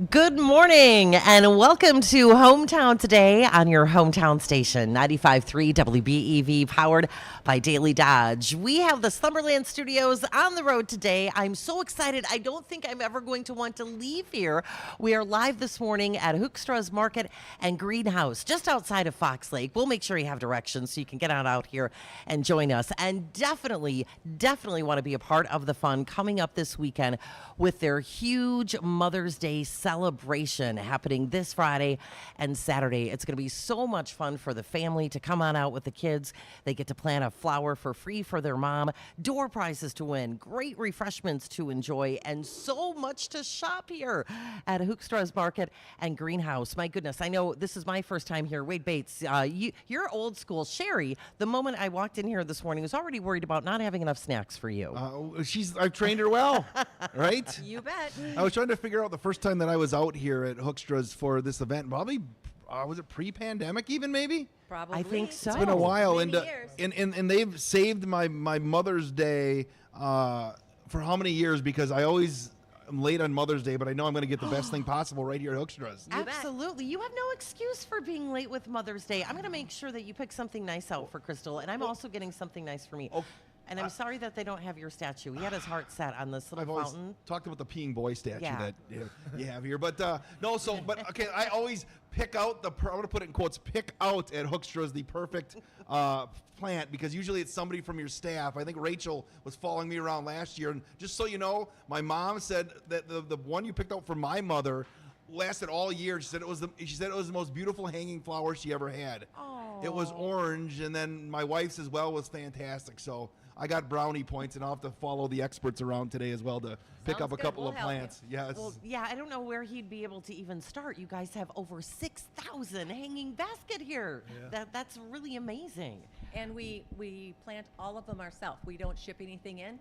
Good morning and welcome to Hometown Today on your hometown station, 95.3 WBEV, powered by Daily Dodge. We have the Slumberland Studios on the road today. I'm so excited. I don't think I'm ever going to want to leave here. We are live this morning at Hoekstra's Market and Greenhouse, just outside of Fox Lake. We'll make sure you have directions so you can get on out here and join us. And definitely want to be a part of the fun coming up this weekend with their huge Mother's Day celebration happening this Friday and Saturday. It's going to be so much fun for the family to come on out with the kids. They get to plant a flower for free for their mom, door prizes to win, great refreshments to enjoy, and so much to shop here at Hoekstra's Market and Greenhouse. My goodness, I know this is my first time here. Wade Bates, you're old school. Sherry, the moment I walked in here this morning, was already worried about not having enough snacks for you. I've trained her well, right? You bet. I was trying to figure out the first time that I was out here at Hoekstra's for this event. Probably, was it pre-pandemic even maybe? Probably. I think so. It's been a while. Many years. And they've saved my Mother's Day for how many years? Because I always am late on Mother's Day, but I know I'm going to get the best thing possible right here at Hoekstra's. You bet. Absolutely. You have no excuse for being late with Mother's Day. I'm going to make sure that you pick something nice out for Crystal, and I'm also getting something nice for me. Oh. And I'm sorry that they don't have your statue. He had his heart set on this little I've always fountain. talked about the peeing boy statue Yeah. that you have here, but okay. I always pick out I'm going to put it in quotes. Pick out at Hoekstra's the perfect plant, because usually it's somebody from your staff. I think Rachel was following me around last year, and just so you know, my mom said that the one you picked out for my mother lasted all year. She said it was the most beautiful hanging flower she ever had. Oh. It was orange, and then my wife's as well was fantastic. So I got brownie points, and I'll have to follow the experts around today as well to pick Sounds up a good. couple We'll of help you. plants. Yes. Well, yeah, I don't know where he'd be able to even start. You guys have over 6,000 hanging basket here. Yeah. That's really amazing. And we plant all of them ourselves. We don't ship anything in.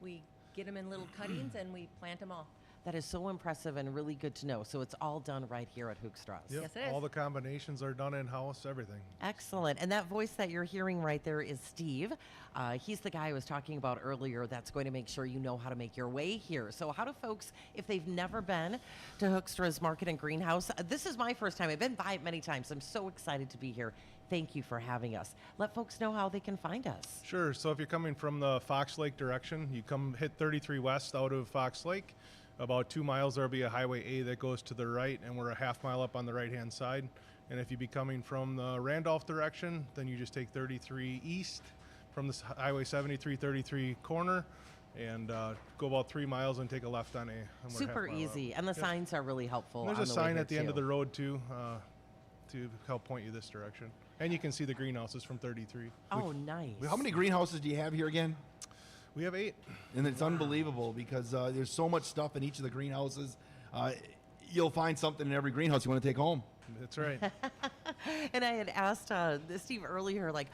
We get them in little cuttings and we plant them all. That is so impressive and really good to know. So it's all done right here at Hoekstra's. Yep. Yes, it is. All the combinations are done in-house, everything. Excellent. And that voice that you're hearing right there is Steve. He's the guy I was talking about earlier that's going to make sure you know how to make your way here. So how do folks, if they've never been to Hoekstra's Market and Greenhouse, this is my first time. I've been by it many times. I'm so excited to be here. Thank you for having us. Let folks know how they can find us. Sure. So if you're coming from the Fox Lake direction, you come hit 33 West out of Fox Lake. About 2 miles, there'll be a Highway A that goes to the right, and we're a half mile up on the right-hand side. And if you be coming from the Randolph direction, then you just take 33 east from this Highway 73, 33 corner, and go about 3 miles and take a left on A. And we're Super half mile easy. up. And the Yep. signs are really helpful. And there's on a the way sign here, at the end of too. the road, too, to help point you this direction. And you can see the greenhouses from 33. Oh, nice. How many greenhouses do you have here again? We have 8. And it's unbelievable because there's so much stuff in each of the greenhouses. You'll find something in every greenhouse you want to take home. That's right. And I had asked Steve earlier, like,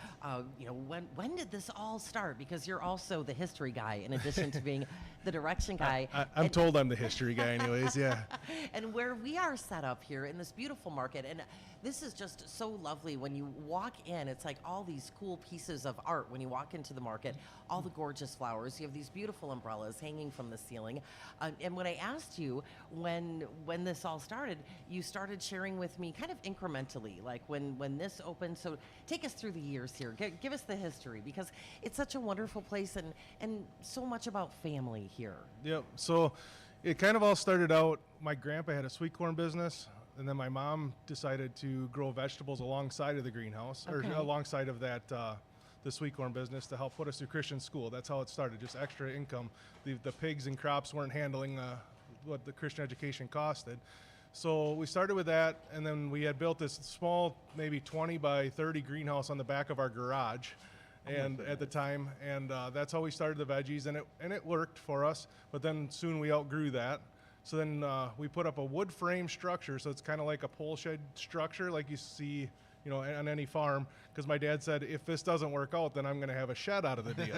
when did this all start? Because you're also the history guy in addition to being the direction guy. I'm told I'm the history guy anyways, yeah. And where we are set up here in this beautiful market, and this is just so lovely. When you walk in, it's like all these cool pieces of art when you walk into the market, all the gorgeous flowers. You have these beautiful umbrellas hanging from the ceiling. And when I asked you when this all started, you started sharing with me kind of incrementally, like when this opened. So take us through the years here. Give us the history, because it's such a wonderful place and so much about family here. Yep. So it kind of all started out, my grandpa had a sweet corn business, and then my mom decided to grow vegetables alongside of the greenhouse, Okay. or alongside of that, the sweet corn business, to help put us through Christian school. That's how it started, just extra income. The pigs and crops weren't handling what the Christian education costed. So we started with that, and then we had built this small, maybe 20 by 30 greenhouse on the back of our garage. And at the time, and that's how we started the veggies, and it worked for us. But then soon we outgrew that, so then we put up a wood frame structure. So it's kind of like a pole shed structure, like you see, on any farm. Because my dad said, if this doesn't work out, then I'm going to have a shed out of the deal.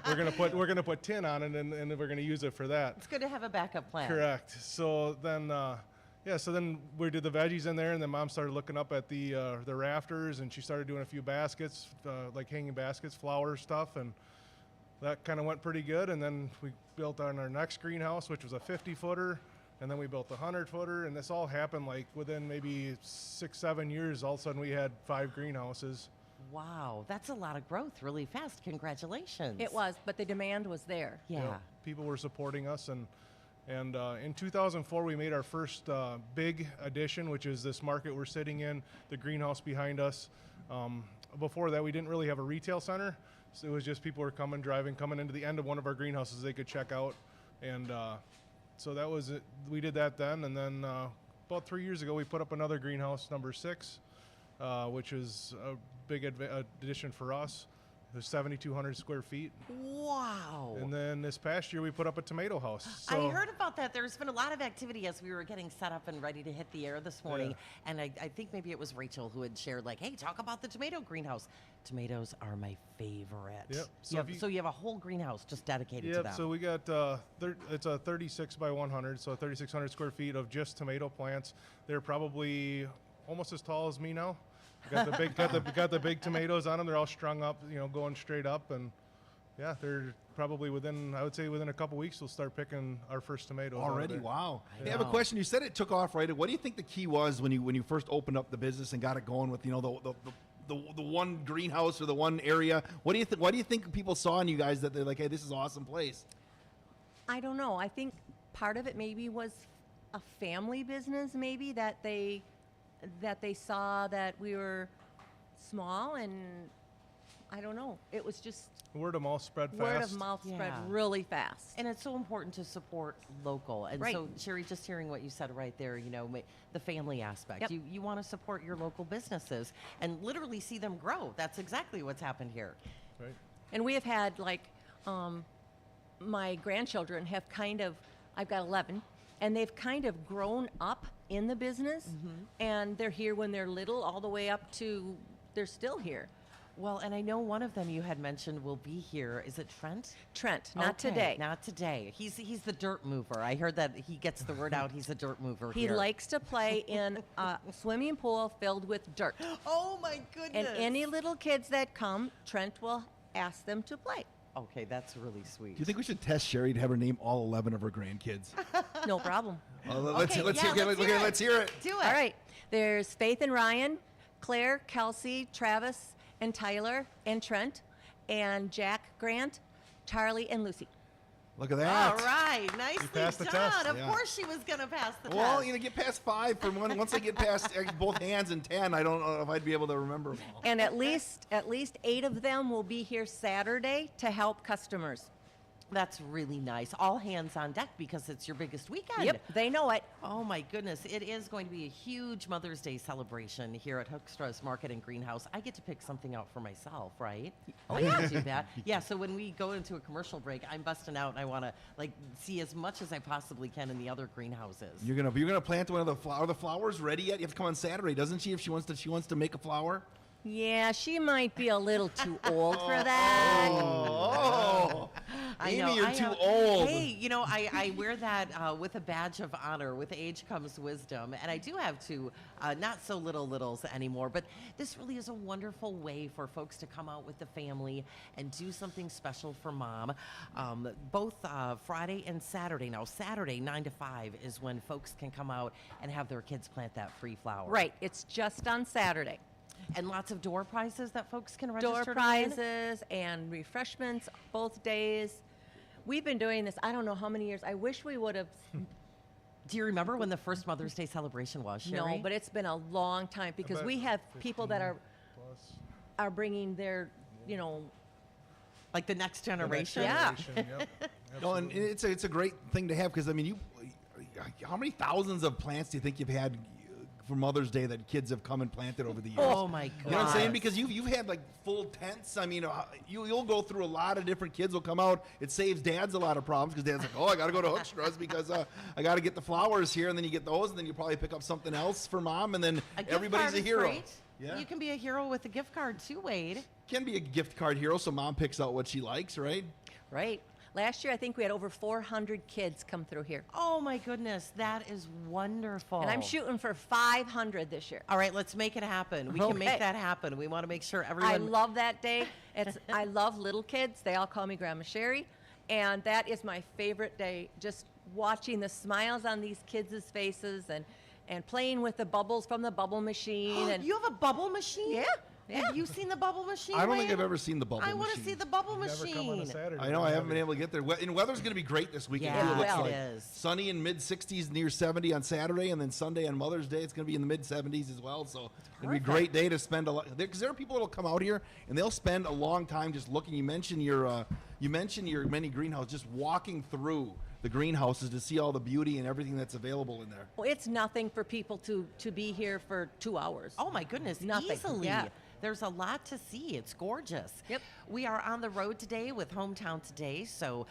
we're gonna put tin on it, and we're going to use it for that. It's good to have a backup plan. Correct. So then, Yeah, so then we did the veggies in there, and then Mom started looking up at the rafters, and she started doing a few baskets, like hanging baskets, flower stuff, and that kind of went pretty good. And then we built on our next greenhouse, which was a 50-footer, and then we built a 100-footer, and this all happened like within maybe 6-7 years. All of a sudden, we had 5 greenhouses. Wow, that's a lot of growth really fast. Congratulations. It was, but the demand was there. Yeah. You know, people were supporting us, and in 2004 we made our first big addition, which is this market we're sitting in, the greenhouse behind us. Before that, we didn't really have a retail center, so it was just people were coming into the end of one of our greenhouses they could check out, and so that was it. We did that then, and then about 3 years ago we put up another greenhouse, number 6, which is a big addition for us. It was 7,200 square feet. Wow. And then this past year, we put up a tomato house. So I heard about that. There's been a lot of activity as we were getting set up and ready to hit the air this morning. Yeah. And I think maybe it was Rachel who had shared, like, hey, talk about the tomato greenhouse. Tomatoes are my favorite. Yep. So you have a whole greenhouse just dedicated to Yep. them. So we got it's a 36 by 100, so 3,600 square feet of just tomato plants. They're probably almost as tall as me now. Got the big got the big tomatoes on them. They're all strung up, going straight up, and yeah, they're probably within a couple weeks we'll start picking our first tomatoes. out of Already, there. wow. I Hey, I have a know. question. You said it took off right. What do you think the key was when you first opened up the business and got it going with the one greenhouse or the one area? What do you think people saw in you guys that they're like, hey, this is an awesome place? I don't know. I think part of it maybe was a family business, maybe that they saw that we were small, and I don't know. It was just Word of mouth spread fast. word of mouth spread Yeah. really fast. And it's so important to support local. And Right. so, Sherry, just hearing what you said right there, the family aspect. Yep. You want to support your local businesses and literally see them grow. That's exactly what's happened here. Right. And we have had my grandchildren have I've got 11, and they've kind of grown up in the business, and they're here when they're little all the way up to they're still here. Well, and I know one of them you had mentioned will be here. Is it Trent? Trent, not Okay, today. Not today. He's the dirt mover. I heard that he gets the word out. He's a dirt mover He here. likes to play in a swimming pool filled with dirt. Oh my goodness. And any little kids that come, Trent will ask them to play. Okay, that's really sweet. Do you think we should test Sherry to have her name all 11 of her grandkids? No problem. Let's Okay, let's yeah, hear let's okay, hear it. let's hear it. Do it. All right. There's Faith and Ryan, Claire, Kelsey, Travis, and Tyler, and Trent, and Jack, Grant, Charlie, and Lucy. Look at that. All right, nicely passed the done. test. Of Yeah. course she was going to pass the Well, test. get past 5 for one. Once I get past both hands and 10, I don't know if I'd be able to remember them all. And at least 8 of them will be here Saturday to help customers. That's really nice. All hands on deck because it's your biggest weekend. Yep, they know it. Oh my goodness. It is going to be a huge Mother's Day celebration here at Hoekstra's Market and Greenhouse. I get to pick something out for myself, right? Oh, yeah. I get to do that. Yeah, so when we go into a commercial break, I'm busting out and I want to see as much as I possibly can in the other greenhouses. You're gonna plant one of the flowers. Are the flowers ready yet? You have to come on Saturday, doesn't she? If she wants to make a flower. Yeah, she might be a little too old for that. Oh, I Amy, know, you're I too know. old. Hey, I wear that with a badge of honor. With age comes wisdom. And I do have two not so littles anymore. But this really is a wonderful way for folks to come out with the family and do something special for mom. Both Friday and Saturday. Now, Saturday, 9 to 5 is when folks can come out and have their kids plant that free flower. Right, it's just on Saturday. And lots of door prizes that folks can register Door to win? prizes and refreshments both days. We've been doing this, I don't know how many years. I wish we would have. Do you remember when the first Mother's Day celebration was, Sherry? No, but it's been a long time because About we have people that 15 plus. are bringing their, Like the next The next generation? Yeah. generation, yep. No, and Absolutely. it's a great thing to have because how many thousands of plants do you think you've had for Mother's Day that kids have come and planted over the years? Oh my God. You know what I'm saying? Because you've had like full tents. I mean, you'll go through a lot of different kids will come out. It saves dads a lot of problems because dad's like, oh, I got to go to Hoekstra's because I got to get the flowers here, and then you get those, and then you probably pick up something else for mom, and then A gift everybody's card a is hero. great. Yeah, You can be a hero with a gift card too, Wade. can be a gift card hero, so mom picks out what she likes, right? right? Last year, I think we had over 400 kids come through here. Oh my goodness, that is wonderful. And I'm shooting for 500 this year. All right, let's make it happen. We can make Okay. that happen. We want to make sure everyone. I love that day. I love little kids. They all call me Grandma Sherry. And that is my favorite day, just watching the smiles on these kids' faces and playing with the bubbles from the bubble machine. And You have a bubble machine? Yeah, yeah. Have you seen the bubble machine? I don't think Wayne? I've ever seen the bubble I want to machine. see the bubble Never come on a machine. Saturday. I know I haven't have been you? able to get there. And weather's going to be great this weekend. Yeah, too, it looks well, like. it is. Sunny in mid 60s, near 70 on Saturday, and then Sunday on Mother's Day, it's going to be in the mid 70s as well. So it'll be a great day to spend a lot. Because there are people that'll come out here and they'll spend a long time just looking. You mentioned your mini greenhouse, just walking through the greenhouses to see all the beauty and everything that's available in there. Well, it's nothing for people to be here for 2 hours. Oh my goodness, Nothing. easily. Yeah. There's a lot to see. It's gorgeous. Yep. We are on the road today with Hometown Today. So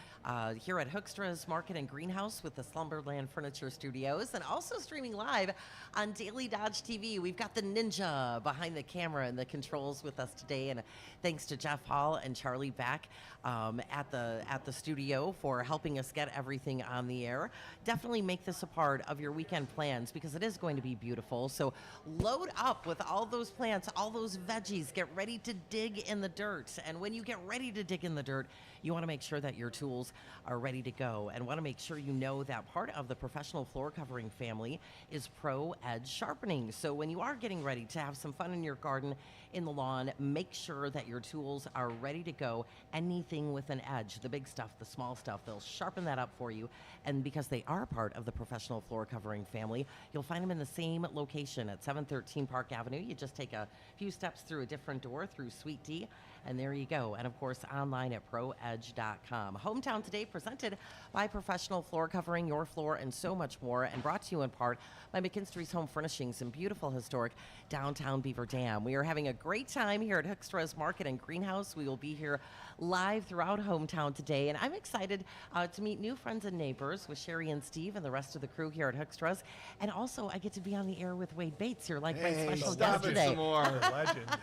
here at Hoekstra's Market and Greenhouse with the Slumberland Furniture Studios, and also streaming live on Daily Dodge TV. We've got the ninja behind the camera and the controls with us today. And thanks to Jeff Hall and Charlie Beck at the studio for helping us get everything on the air. Definitely make this a part of your weekend plans because it is going to be beautiful. So load up with all those plants, all those veggies. Get ready to dig in the dirt. And when you get ready to dig in the dirt, you want to make sure that your tools are ready to go, and want to make sure you know that part of the professional floor covering family is Pro Edge Sharpening. So when you are getting ready to have some fun in your garden, in the lawn, make sure that your tools are ready to go. Anything with an edge, the big stuff, the small stuff, they'll sharpen that up for you. And because they are part of the professional floor covering family, you'll find them in the same location at 713 Park Avenue. You just take a few steps through a different door through Suite D, and there you go. And of course, online at proedge.com. Hometown Today presented by Professional Floor Covering, your floor, and so much more, and brought to you in part by McKinstry's Home Furnishings in beautiful historic downtown Beaver Dam. We are having a great time here at Hoekstra's Market and Greenhouse. We will be here live throughout Hometown today, and I'm excited to meet new friends and neighbors with Sherry and Steve and the rest of the crew here at Hoekstra's. And also, I get to be on the air with Wade Bates. You're like my special guest stop it today. some more. Legend.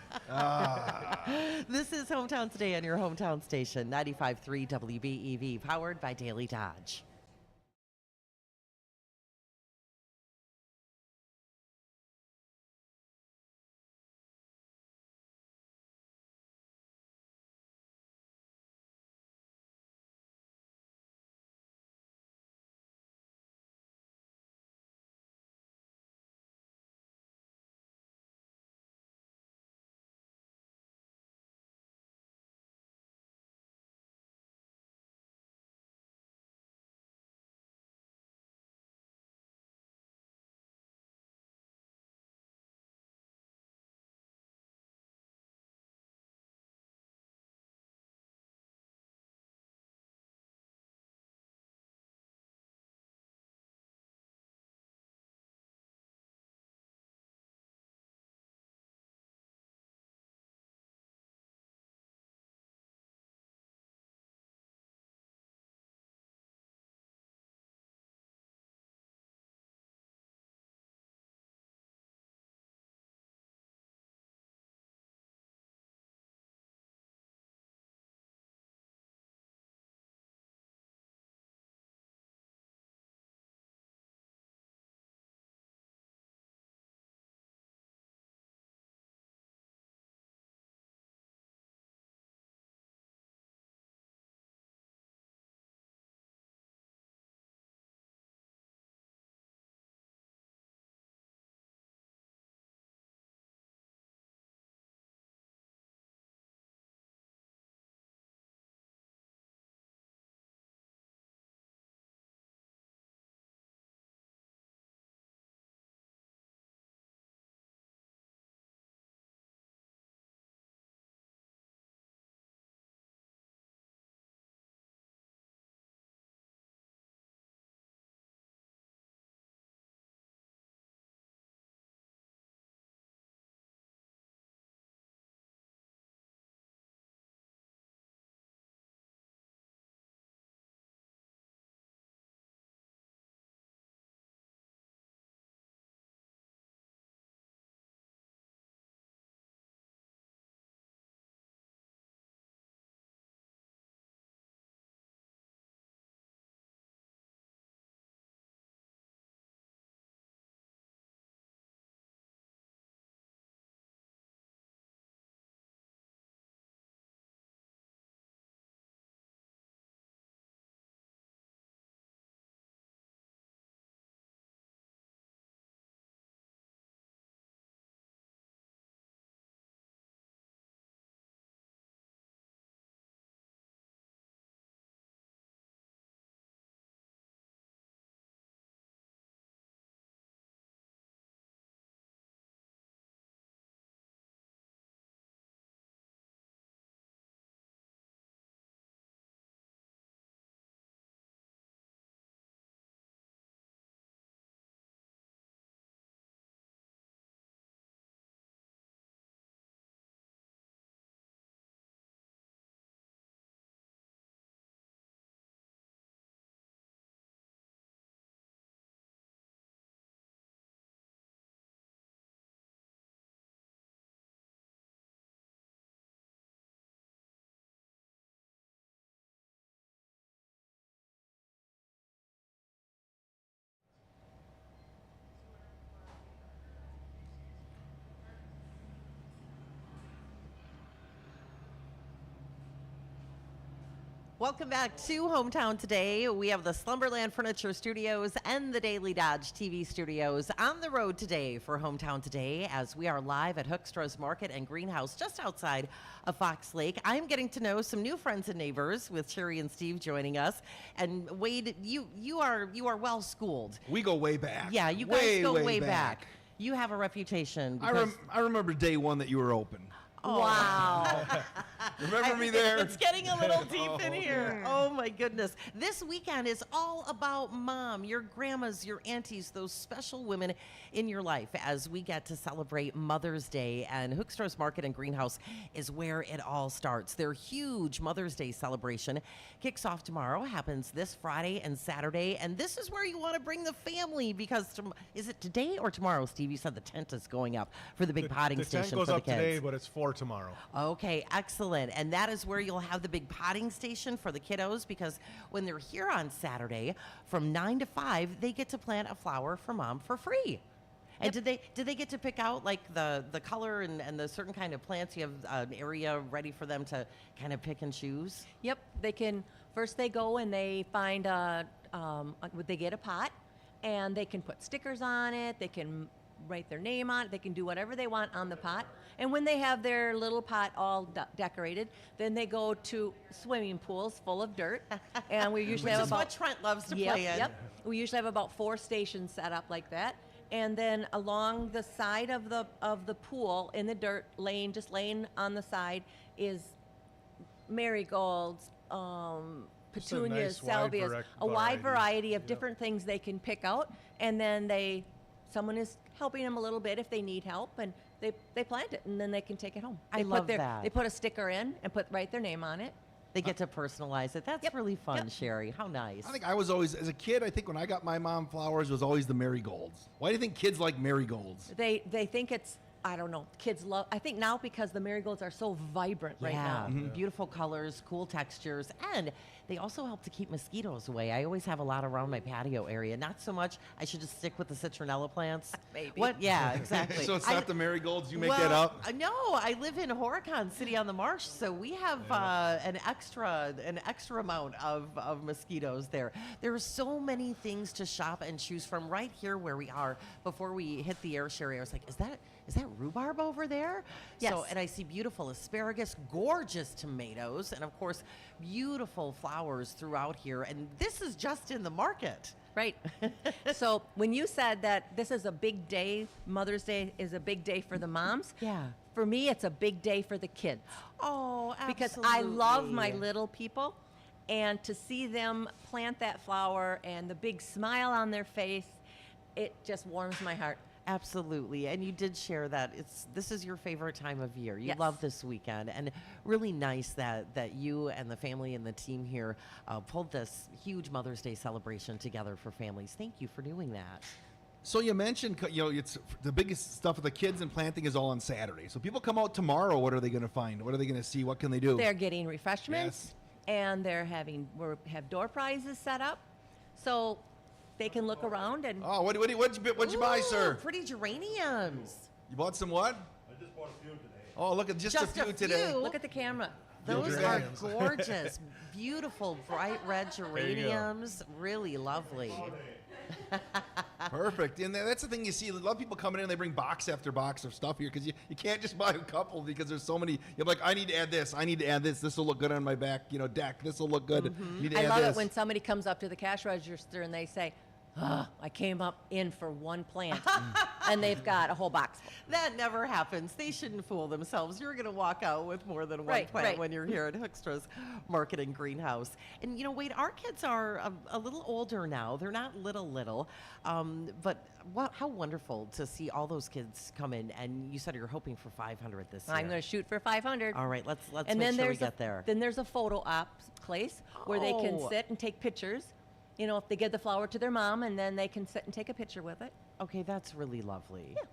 This is Hometown Today on your hometown station, 95.3 WBEV, powered by Daily Dodge. Welcome back to Hometown Today. We have the Slumberland Furniture Studios and the Daily Dodge TV Studios on the road today for Hometown Today as we are live at Hoekstra's Market and Greenhouse just outside of Fox Lake. I'm getting to know some new friends and neighbors with Sherry and Steve joining us. And Wade, you are well schooled. We go way back. Yeah, you guys go way back. You have a reputation. I remember day one that you were open. Oh. Wow. Remember me there? It's getting a little deep in Oh, here. Oh my goodness. This weekend is all about mom, your grandmas, your aunties, those special women in your life as we get to celebrate Mother's Day. And Hoekstra's Market and Greenhouse is where it all starts. Their huge Mother's Day celebration kicks off tomorrow, happens this Friday and Saturday. And this is where you want to bring the family because is it today or tomorrow, Steve? You said the tent is going up for the big potting The station tent goes for the up kids. today, but it's for tomorrow. Okay, excellent. And that is where you'll have the big potting station for the kiddos because when they're here on Saturday from 9 to 5, they get to plant a flower for mom for free. And did they get to pick out like the color and the certain kind of plants? You have an area ready for them to kind of pick and choose? Yep, they can, first they go and they find they get a pot and they can put stickers on it, they can write their name on it, they can do whatever they want on the pot. And when they have their little pot all decorated, then they go to swimming pools full of dirt. And we usually Which have is about what Trent loves to Yep, play in. Yep. We usually have about 4 stations set up like that. And then along the side of the pool in the dirt, laying on the side, is marigolds, petunias, nice wide salvias, a wide variety of different things they can pick out. And then someone is helping them a little bit if they need help, and they plant it, and then they can take it home. I love that. They put a sticker in and write their name on it. They get to personalize it. That's Yep, really fun, yep. Sherry. How nice. I think I was always, as a kid, I think when I got my mom flowers, it was always the marigolds. Why do you think kids like marigolds? They think it's, I don't know, kids love, I think now because the marigolds are so vibrant right now. Beautiful colors, cool textures, and they also help to keep mosquitoes away. I always have a lot around my patio area. Not so much. I should just stick with the citronella plants. Maybe. What? Yeah, exactly. So it's not the marigolds, you make well, that up? No, I live in Horicon City on the Marsh, so we have an extra amount of mosquitoes there. There are so many things to shop and choose from right here where we are. Before we hit the air, Sherry, I was like, is that rhubarb over there? Yes. So, and I see beautiful asparagus, gorgeous tomatoes, and of course, beautiful flowers throughout here. And this is just in the market. Right. So when you said that this is a big day, Mother's Day is a big day for the moms. Yeah. For me, it's a big day for the kids. Oh, absolutely. Because I love my little people, and to see them plant that flower and the big smile on their face, it just warms my heart. Absolutely, and you did share that this is your favorite time of year. You Yes. love this weekend, and really nice that you and the family and the team here pulled this huge Mother's Day celebration together for families. Thank you for doing that. So you mentioned, it's the biggest stuff of the kids and planting is all on Saturday. So people come out tomorrow. What are they going to find? What are they going to see? What can they do? They're getting refreshments, and we have door prizes set up, so they can look around and. Oh, what'd you buy, Ooh, sir? Pretty geraniums. You bought some what? I just bought a few today. Oh, look at just a few today. few. Look at the camera. Those are geraniums. gorgeous, beautiful, bright red geraniums. Really lovely. Perfect. And that's the thing you see. A lot of people coming in and they bring box after box of stuff here because you can't just buy a couple because there's so many. You're like, I need to add this. I need to add this. This will look good on my back, deck. This will look good. Need to I add love this. it when somebody comes up to the cash register and they say, I came up in for one plant, and they've got a whole box. That never happens. They shouldn't fool themselves. You're going to walk out with more than one Right, plant right. when you're here at Hoekstra's Market and Greenhouse. And, Wade, our kids are a little older now. They're not little. But how wonderful to see all those kids come in. And you said you're hoping for 500 this year. I'm going to shoot for 500. All right, let's and make then sure we there's get there. Then there's a photo op place where they can Oh. sit and take pictures. If they give the flower to their mom, and then they can sit and take a picture with it. Okay, that's really lovely. Yeah.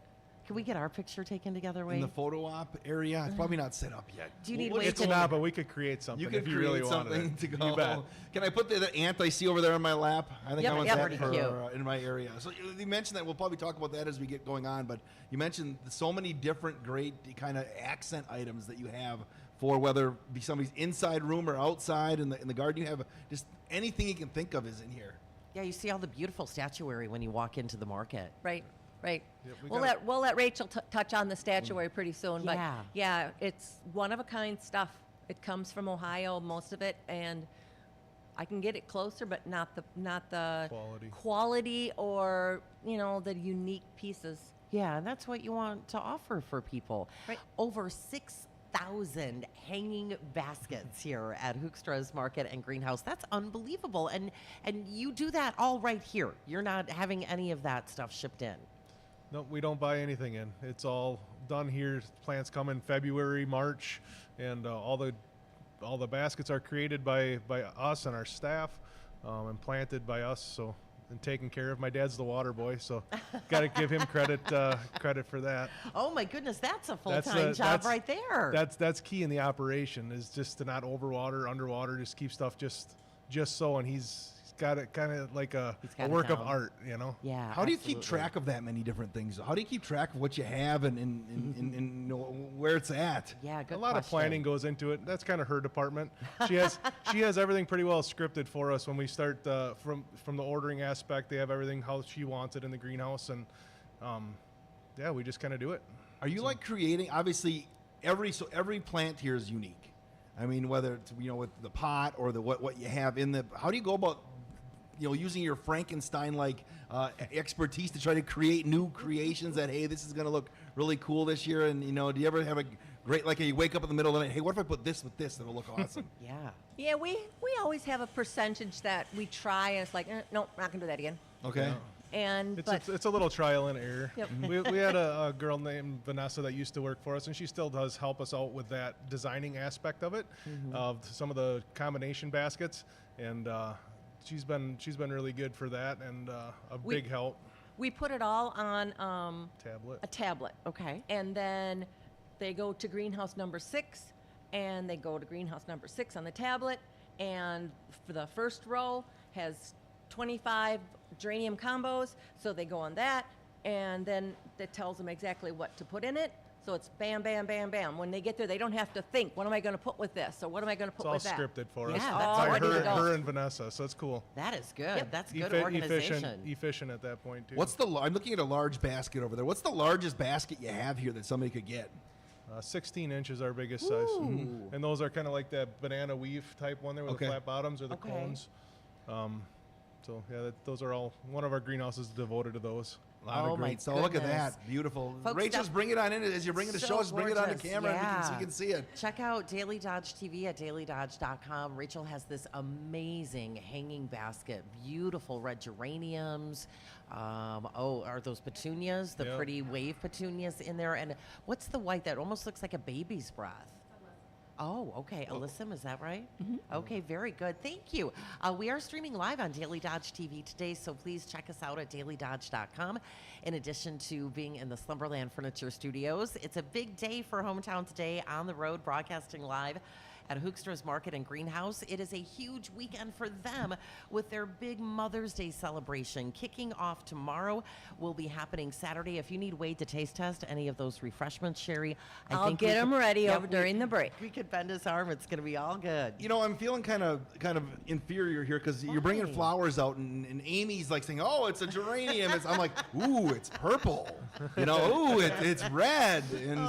Can we get our picture taken together, in Wade? the photo op area. It's probably not set up yet. Do you need What- Wade It's to- not, but we could create something You can if you create really wanted something it. to go. You bet. Can I put the ant I see over there on my lap? I think Yep, I want yep. that Pretty for, cute. in my area. So you mentioned that. We'll probably talk about that as we get going on. But you mentioned so many different great kind of accent items that you have for whether it be somebody's inside room or outside in the garden. You have just anything you can think of is in here. Yeah, you see all the beautiful statuary when you walk into the market. Right. Right. Yep, We'll let Rachel touch on the statuary pretty soon. But Yeah. yeah, it's one of a kind stuff. It comes from Ohio, most of it, and I can get it closer, but not the quality or the unique pieces. Yeah, and that's what you want to offer for people. Right. Over 6,000 hanging baskets here at Hoekstra's Market and Greenhouse. That's unbelievable. And you do that all right here. You're not having any of that stuff shipped in. No, we don't buy anything in. It's all done here. Plants come in February, March, and all the baskets are created by us and our staff, and planted by us. So and taken care of. My dad's the water boy, so got to give him credit for that. Oh my goodness, that's a full-time job right there. That's key in the operation, is just to not overwater, underwater, just keep stuff just so. And he's got it kind of like a work of art, Yeah. How do you keep absolutely. track of that many different things? How do you keep track of what you have and where it's at? Yeah, good A lot of question. planning goes into it. That's kind of her department. She has everything pretty well scripted for us when we start from the ordering aspect. They have everything how she wants it in the greenhouse, and yeah, we just kind of do it. Are you like creating? Obviously, every plant here is unique. I mean, whether it's with the pot or what you have in the. How do you go about using your Frankenstein-like expertise to try to create new creations that, hey, this is going to look really cool this year? And, do you ever have a great, like, you wake up in the middle of the night, hey, what if I put this with this? It'll look awesome. Yeah. Yeah, we always have a percentage that we try, and it's like, no, not gonna do that again. Okay. And It's a little trial and error. Yep. We had a girl named Vanessa that used to work for us, and she still does help us out with that designing aspect of it, of some of the combination baskets, and she's been really good for that, and a big help. we put it all on Tablet. a tablet. Okay. And then they go to greenhouse number 6, and they go to greenhouse number 6 on the tablet. And for the first row has 25 geranium combos, so they go on that, and then it tells them exactly what to put in it. So it's bam, bam, bam, bam. When they get there, they don't have to think, what am I going to put with this, or what am I going to It's put all with that? scripted for us. Yeah, that's By all ready to go. her and Vanessa, so it's cool. That is good. Yep. That's good organization. Efficient at that point too. I'm looking at a large basket over there. What's the largest basket you have here that somebody could get? 16 inches our biggest size, and those are kind of like that banana weave type one there with Okay. the flat bottoms or the Okay. cones. So yeah, those are all. One of our greenhouses is devoted to those. A lot Oh, of my great. So look at goodness. that, beautiful. Folks, Rachel, that- bring it on in as you're bringing the So show. Just bring it on the gorgeous. camera so Yeah. we can see it. Check out Daily Dodge TV at dailydodge.com. Rachel has this amazing hanging basket, beautiful red geraniums. Are those petunias? The Yeah. pretty wave petunias in there. And what's the white that almost looks like a baby's breath? Oh, okay. Alyssum, is that right? Okay, very good. Thank you. We are streaming live on Daily Dodge TV today, so please check us out at dailydodge.com. In addition to being in the Slumberland Furniture Studios, it's a big day for Hometown Today, on the road, broadcasting live at Hoekstra's Market and Greenhouse. It is a huge weekend for them with their big Mother's Day celebration. Kicking off tomorrow, will be happening Saturday. If you need Wade to taste test any of those refreshments, Sherry, I'll we get them could- ready yeah, over during the break. We could bend his arm. It's going to be all good. I'm feeling kind of inferior here because you're bringing Why? flowers out, and Amy's like saying, "Oh, it's a geranium." I'm like, "Ooh, it's purple." Ooh, it's red, and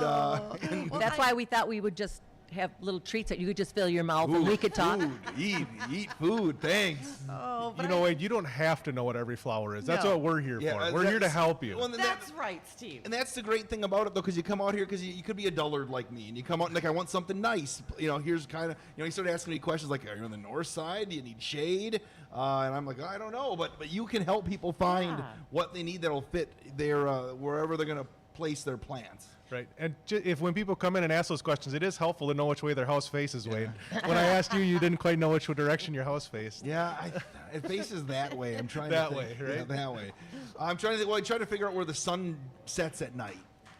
That's why we thought we would just have little treats that you could just fill your mouth and we could talk. Food, eat food. Thanks. Oh, but Wade, you don't have to know what every flower is. That's No. what we're here Yeah, for. We're here to that's- help you. well, and that's right, Steve. And that's the great thing about it, though, because you come out here because you could be a dullard like me, and you come out and like, I want something nice. Here's kind of, you start asking me questions like, are you on the north side? Do you need shade? And I'm like, I don't know, but you can help people find Yeah. what they need that'll fit their wherever they're going to place their plants. Right, and when people come in and ask those questions, it is helpful to know which way their house faces, Wade. When I asked you, you didn't quite know which direction your house faced. Yeah, it faces that way. I'm trying That to way, think. right? Yeah, that way. I'm trying to think. Well, I try to figure out where the sun sets at night.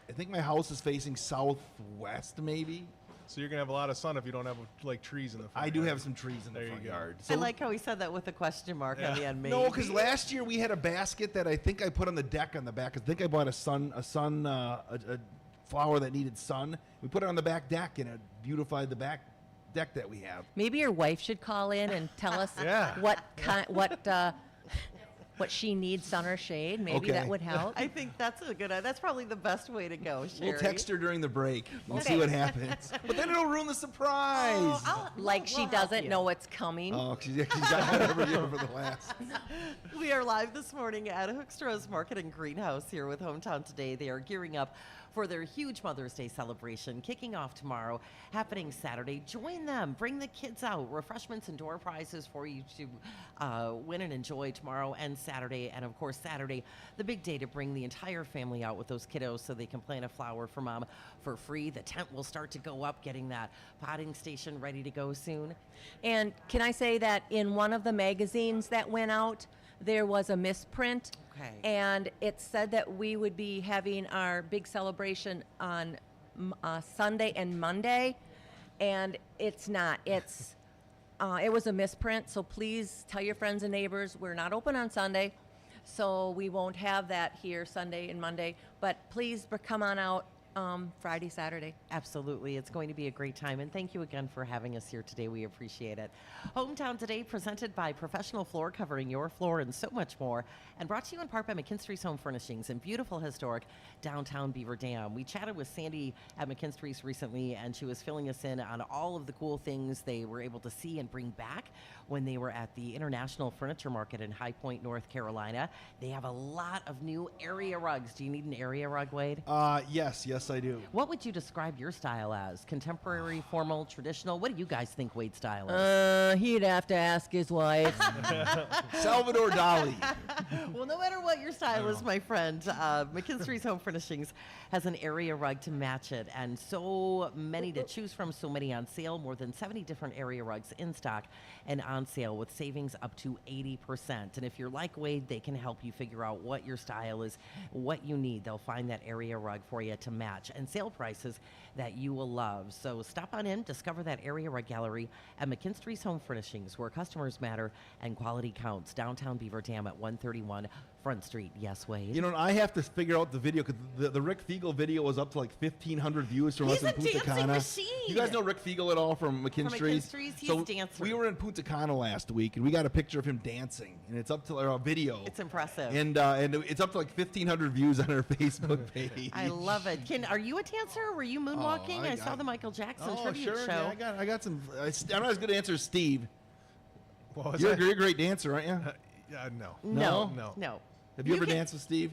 I think my house is facing southwest, maybe. So you're gonna have a lot of sun if you don't have like trees in the front I do yard. have some trees in the There you front go. yard. I like how he said that with a question mark on the end. Maybe. No, because last year we had a basket that I think I put on the deck on the back. I think I bought a flower that needed sun. We put it on the back deck, and it beautified the back deck that we have. Maybe your wife should call in and tell us Yeah. what she needs, sun or shade. Maybe that Okay. would help. I think that's that's probably the best way to go, Sherry. We'll text her during the break. We'll see Okay. what happens. But then it'll ruin the surprise. Like she we'll help doesn't you. know what's coming. She's got one every year for the last. We are live this morning at Hoekstra's Market and Greenhouse here with Hometown Today. They are gearing up for their huge Mother's Day celebration, kicking off tomorrow, happening Saturday. Join them. Bring the kids out. Refreshments and door prizes for you to win and enjoy tomorrow and Saturday. And, of course, Saturday, the big day to bring the entire family out with those kiddos so they can plant a flower for Mom for free. The tent will start to go up, getting that potting station ready to go soon. And can I say that in one of the magazines that went out, there was a misprint. Okay. And it said that we would be having our big celebration on Sunday and Monday, and it's not. It's it was a misprint. So please tell your friends and neighbors we're not open on Sunday, so we won't have that here Sunday and Monday. But please come on out Friday, Saturday. Absolutely. It's going to be a great time. And thank you again for having us here today. We appreciate it. Hometown Today presented by Professional Floor, covering your floor and so much more. And brought to you in part by McKinstry's Home Furnishings in beautiful, historic downtown Beaver Dam. We chatted with Sandy at McKinstry's recently, and she was filling us in on all of the cool things they were able to see and bring back when they were at the International Furniture Market in High Point, North Carolina. They have a lot of new area rugs. Do you need an area rug, Wade? Yes, I do. What would you describe your style as? Contemporary, formal, traditional? What do you guys think Wade's style is? He'd have to ask his wife. Salvador Dali. Well, no matter what your style is, my friend, McKinstry's Home Furnishings has an area rug to match it, and so many to choose from, so many on sale, more than 70 different area rugs in stock and on sale with savings up to 80%. And if you're like Wade, they can help you figure out what your style is, what you need. They'll find that area rug for you to match, and sale prices that you will love. So stop on in, discover that area rug gallery at McKinstry's Home Furnishings, where customers matter and quality counts. Downtown Beaver Dam at 131 Front Street. Yes, Wade? You know, I have to figure out the video because the Rick Fiegel video was up to like 1,500 views from He's us in a Punta dancing Cana. machine. You guys know Rick Fiegel at all from McKinstry's? McKinstry's, he's so a dancer. we were in Punta Cana last week, and we got a picture of him dancing, and it's up to a video. It's impressive. And it's up to like 1,500 views on our Facebook page. I love it. Are you a dancer? Were you moonwalking? I saw the Michael Jackson tribute sure. show. Yeah, I got some. I'm not as good an answer as Steve. What was You're that? a great dancer, aren't you? Yeah, no. No. No. No. Have you ever can- danced with Steve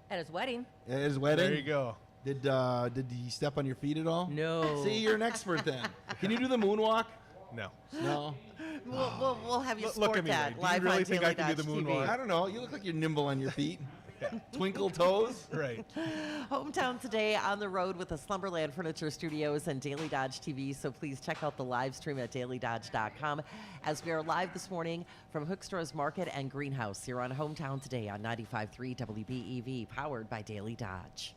At his wedding. at his wedding? There you go. Did he step on your feet at all? No. See, you're an expert then. Can you do the moonwalk? No. No. We'll have you Look sport at me, that Wade. Do you live really on think Daily I can do Dodge the TV. moonwalk? I don't know. You look like you're nimble on your feet. Twinkle toes. Right. Hometown Today on the road with the Slumberland Furniture Studios and Daily Dodge TV. So please check out the live stream at dailydodge.com as we are live this morning from Hoekstra's Market and Greenhouse here on Hometown Today on 95.3 WBEV, powered by Daily Dodge.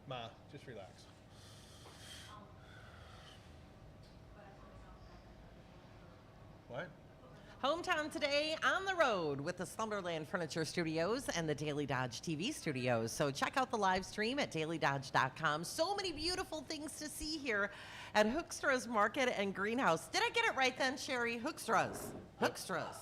Ma, just relax. What? Hometown today on the road with the Slumberland Furniture Studios and the Daily Dodge TV studios. So check out the live stream at dailydodge.com. So many beautiful things to see here at Hoekstra's Market and Greenhouse. Did I get it right then, Sherry? Hoekstra's. Hoekstra's.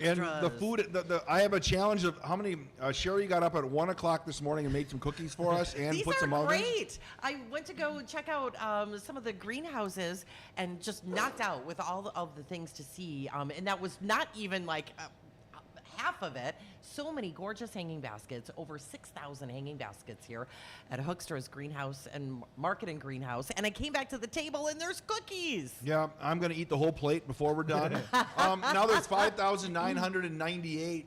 And Hoekstra's. the food, I have a challenge of how many. Sherry got up at 1 o'clock this morning and made some cookies for us and These put are some ovens. great. I went to go check out some of the greenhouses and just knocked out with all of the things to see. And that was not even like half of it. So many gorgeous hanging baskets, over 6,000 hanging baskets here at Hoekstra's Greenhouse and Market and Greenhouse. And I came back to the table and there's cookies. Yeah, I'm going to eat the whole plate before we're done. Now there's 5,998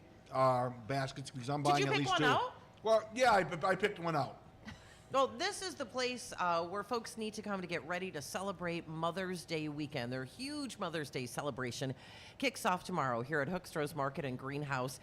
baskets because I'm buying you at pick least one two. out? Well, yeah, I picked one out. Well, this is the place where folks need to come to get ready to celebrate Mother's Day weekend. Their huge Mother's Day celebration kicks off tomorrow here at Hoekstra's Market and Greenhouse.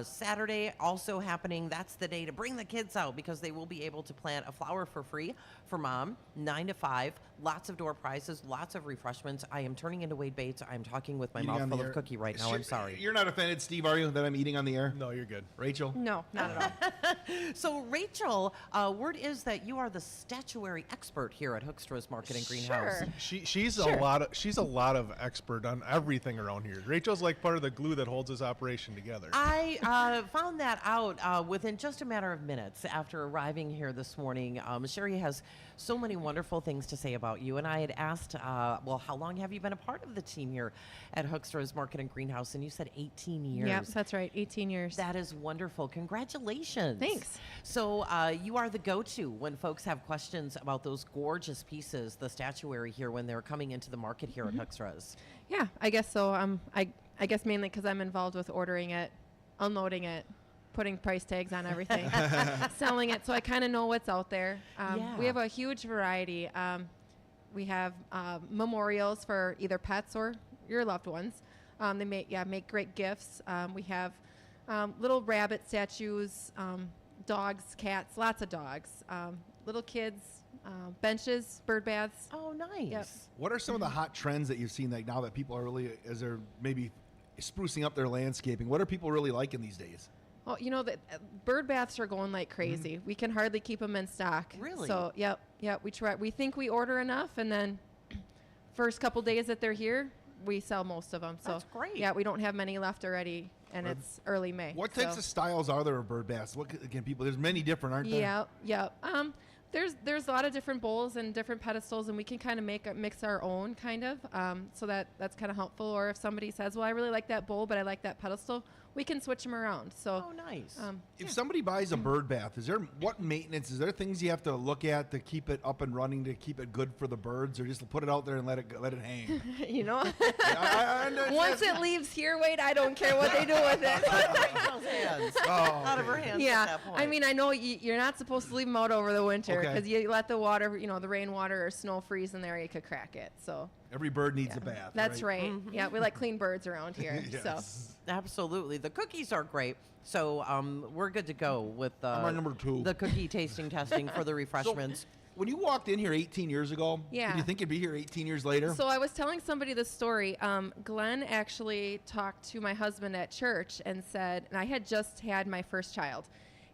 Saturday also happening. That's the day to bring the kids out because they will be able to plant a flower for free for Mom, 9 to 5. Lots of door prizes, lots of refreshments. I am turning into Wade Bates. I'm talking with my Eating mouth on the full of air. cookie right now. I'm sorry. You're not offended, Steve, are you, that I'm eating on the air? No, you're good. Rachel? No, not at all. So, Rachel, word is that you are the statuary expert here at Hoekstra's Market and Greenhouse. Sure. She's Sure. a lot of expert on everything around here. Rachel's like part of the glue that holds this operation together. I found that out within just a matter of minutes after arriving here this morning. Sherry has so many wonderful things to say about you, and I had asked, well, how long have you been a part of the team here at Hoekstra's Market and Greenhouse? And you said 18 years. Yep, that's right. 18 years. That is wonderful. Congratulations. Thanks. So you are the go-to when folks have questions about those gorgeous pieces, the statuary here, when they're coming into the market here at Hoekstra's. Yeah, I guess so. I guess mainly because I'm involved with ordering it, unloading it, putting price tags on everything, selling it. So I kind of know what's out there. Yeah. We have a huge variety. We have memorials for either pets or your loved ones. They make great gifts. We have little rabbit statues, dogs, cats, lots of dogs, little kids, benches, bird baths. Oh, nice. Yep. What are some of the hot trends that you've seen like now that people are really, as they're maybe sprucing up their landscaping, what are people really liking these days? Well, you know that bird baths are going like crazy. We can hardly keep them in stock. Really? So, yep. We try. We think we order enough, and then first couple days that they're here, we sell most of them. So That's great. Yeah, we don't have many left already, and it's early May. What types so. of styles are there of bird baths? What can people? There's many different, aren't there? Yeah. There's a lot of different bowls and different pedestals, and we can kind of mix our own kind of. So that's kind of helpful. Or if somebody says, "Well, I really like that bowl, but I like that pedestal," we can switch them around. So Oh, nice. If somebody buys a bird bath, is there what maintenance? Is there things you have to look at to keep it up and running to keep it good for the birds, or just put it out there and let it hang? you know, I once it leaves here, Wade, I don't care what they do with it. Rachel's hands. Oh, Out of her hands at Yeah, that point. I mean, I know you're not supposed to leave them out over the winter Okay. because you let the water, the rainwater or snow freeze in there, you could crack it. So every bird needs a bath. that's right. Mm-hmm. Yeah, we like clean birds around here. So Yes. Absolutely. The cookies are great. So we're good to go with I'm on number 2. the cookie tasting testing for the refreshments. When you walked in here 18 years ago, Yeah. did you think you'd be here 18 years later? So I was telling somebody this story. Glenn actually talked to my husband at church and said, and I had just had my first child.